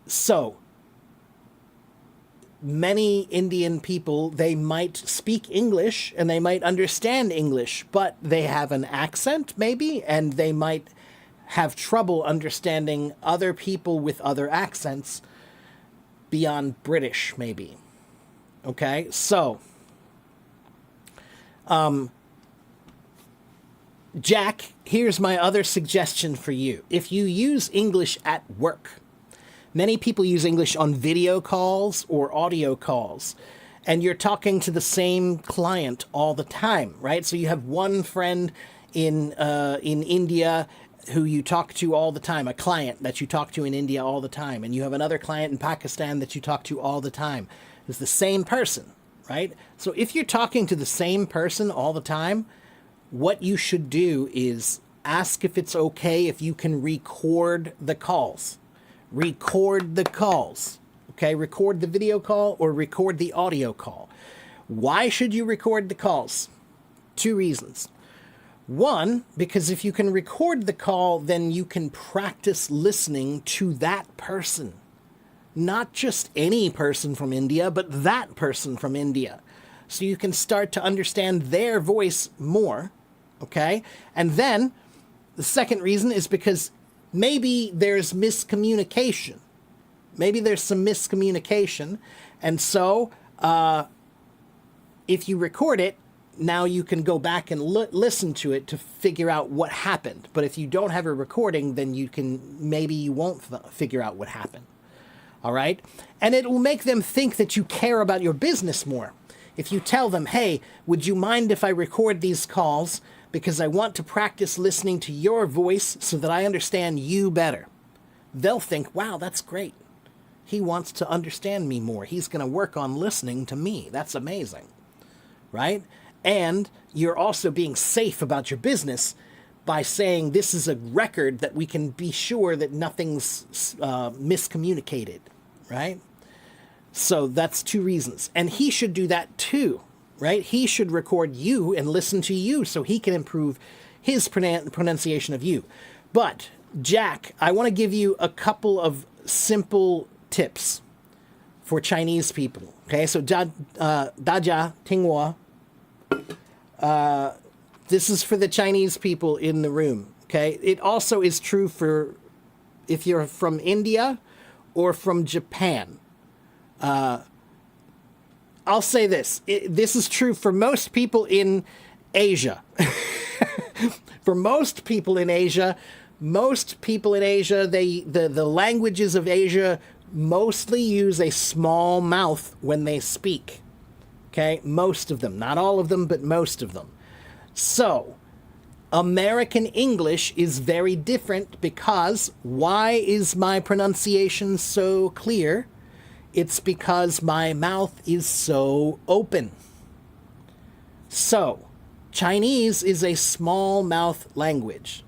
So, many Indian people, they might speak English and they might understand English, but they have an accent, maybe, and they might have trouble understanding other people with other accents beyond British, maybe. Okay, so, Jack, here's my other suggestion for you. If you use English at work, many people use English on video calls or audio calls, and you're talking to the same client all the time, right? So you have one friend in India who you talk to all the time, a client that you talk to in India all the time, and you have another client in Pakistan that you talk to all the time. It's the same person, right? So if you're talking to the same person all the time, what you should do is ask if it's okay if you can record the calls. Record the calls, okay? Record the video call or record the audio call. Why should you record the calls? 2 reasons. One, because if you can record the call, then you can practice listening to that person. Not just any person from India, but that person from India. So you can start to understand their voice more, okay? And then the second reason is because maybe there's miscommunication. Maybe there's some miscommunication. And so if you record it, now you can go back and listen to it to figure out what happened. But if you don't have a recording, then maybe you won't figure out what happened. All right? And it will make them think that you care about your business more. If you tell them, hey, would you mind if I record these calls because I want to practice listening to your voice so that I understand you better? They'll think, wow, that's great. He wants to understand me more. He's going to work on listening to me. That's amazing, right? And you're also being safe about your business by saying this is a record that we can be sure that nothing's miscommunicated, right? So that's 2 reasons. And he should do that too, right? He should record you and listen to you so he can improve his pronunciation of you. But, Jack, I want to give you a couple of simple tips for Chinese people. Okay, so 大家听我. This is for the Chinese people in the room. Okay, it also is true for if you're from India or from Japan. I'll say this. This is true for most people in Asia. For most people in Asia, the languages of Asia mostly use a small mouth when they speak. Okay, most of them. Not all of them, but most of them. So, American English is very different because why is my pronunciation so clear? It's because my mouth is so open. So, Chinese is a small mouth language.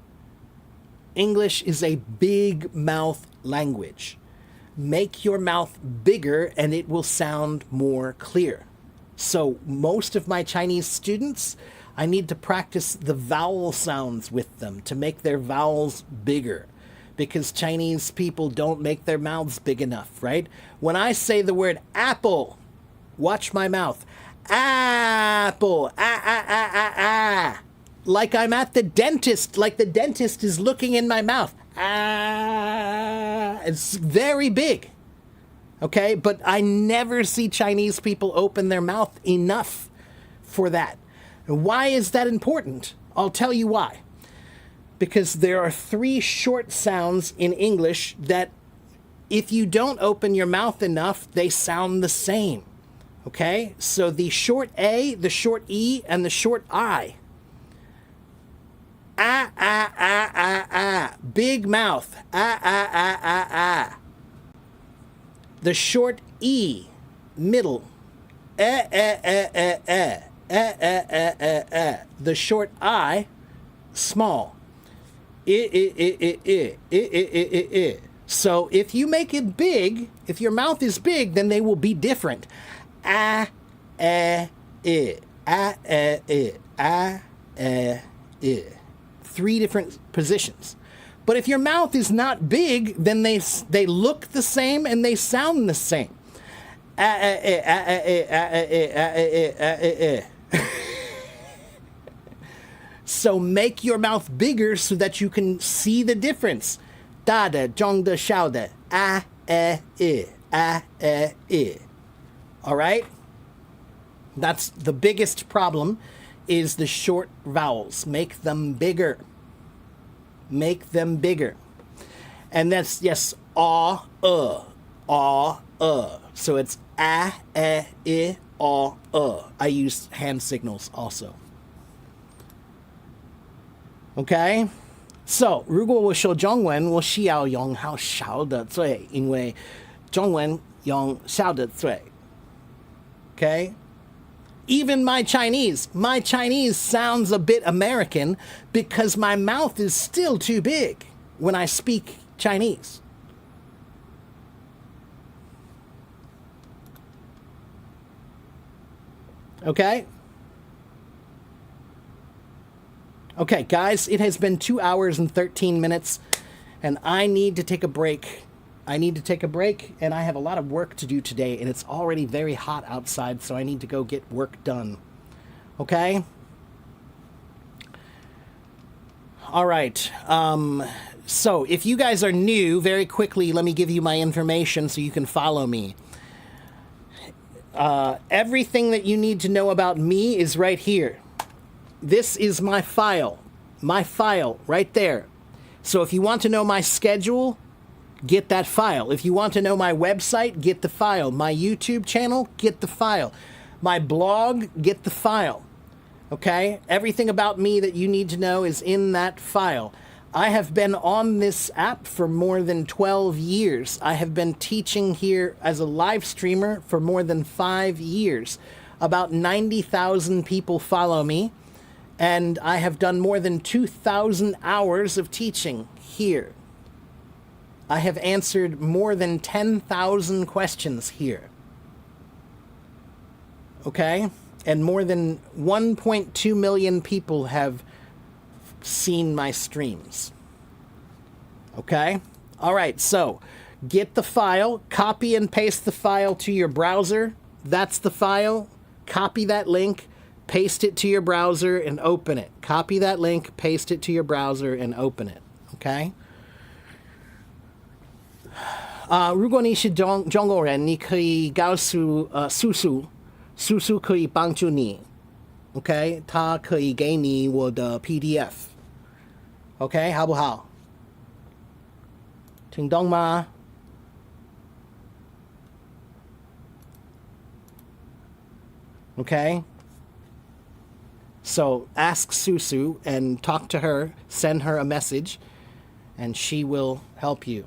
English is a big mouth language. Make your mouth bigger and it will sound more clear. So most of my Chinese students, I need to practice the vowel sounds with them to make their vowels bigger. Because Chinese people don't make their mouths big enough, right? When I say the word apple, watch my mouth. Apple. Like I'm at the dentist, like the dentist is looking in my mouth. It's very big. Okay, but I never see Chinese people open their mouth enough for that. Why is that important? I'll tell you why. Because there are 3 short sounds in English that if you don't open your mouth enough, they sound the same. Okay, so the short A, the short E, and the short I. Big mouth. The short E, middle. The short I, small. So if you make it big, if your mouth is big, then they will be different. 3 different positions. But if your mouth is not big, then they look the same and they sound the same. So make your mouth bigger so that you can see the difference. 大的、中的、小的 All right? That's the biggest problem is the short vowels. Make them bigger. Make them bigger. And that's, yes, So it's I use hand signals also. Okay? So, 如果我说中文，我需要用好小的嘴，因为中文用小的嘴。Okay? Even my Chinese sounds a bit American because my mouth is still too big when I speak Chinese. Okay? Okay, guys, it has been 2 hours and 13 minutes, and I need to take a break. And I have a lot of work to do today, and it's already very hot outside, so I need to go get work done. Okay? All right. So, if you guys are new, very quickly, let me give you my information so you can follow me. Everything that you need to know about me is right here. This is my file right there. So if you want to know my schedule, get that file. If you want to know my website, get the file. My YouTube channel, get the file. My blog, get the file. Okay? Everything about me that you need to know is in that file. I have been on this app for more than 12 years. I have been teaching here as a live streamer for more than 5 years. About 90,000 people follow me, and I have done more than 2,000 hours of teaching here. I have answered more than 10,000 questions here. Okay? And more than 1.2 million people have seen my streams. Okay? All right, so get the file, copy and paste the file to your browser. That's the file. Copy that link, paste it to your browser, and open it. Copy that link, paste it to your browser, and open it. Okay? 如果你是中国人，你可以告诉叔叔，叔叔可以帮助你。OK， 他可以给你我的 PDF。OK， 好不好？听懂吗？ Okay? So ask Susu and talk to her, send her a message, and she will help you.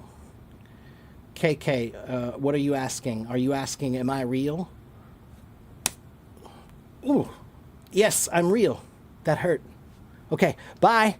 KK, what are you asking? Are you asking, am I real? Ooh, yes, I'm real. That hurt. Okay, bye.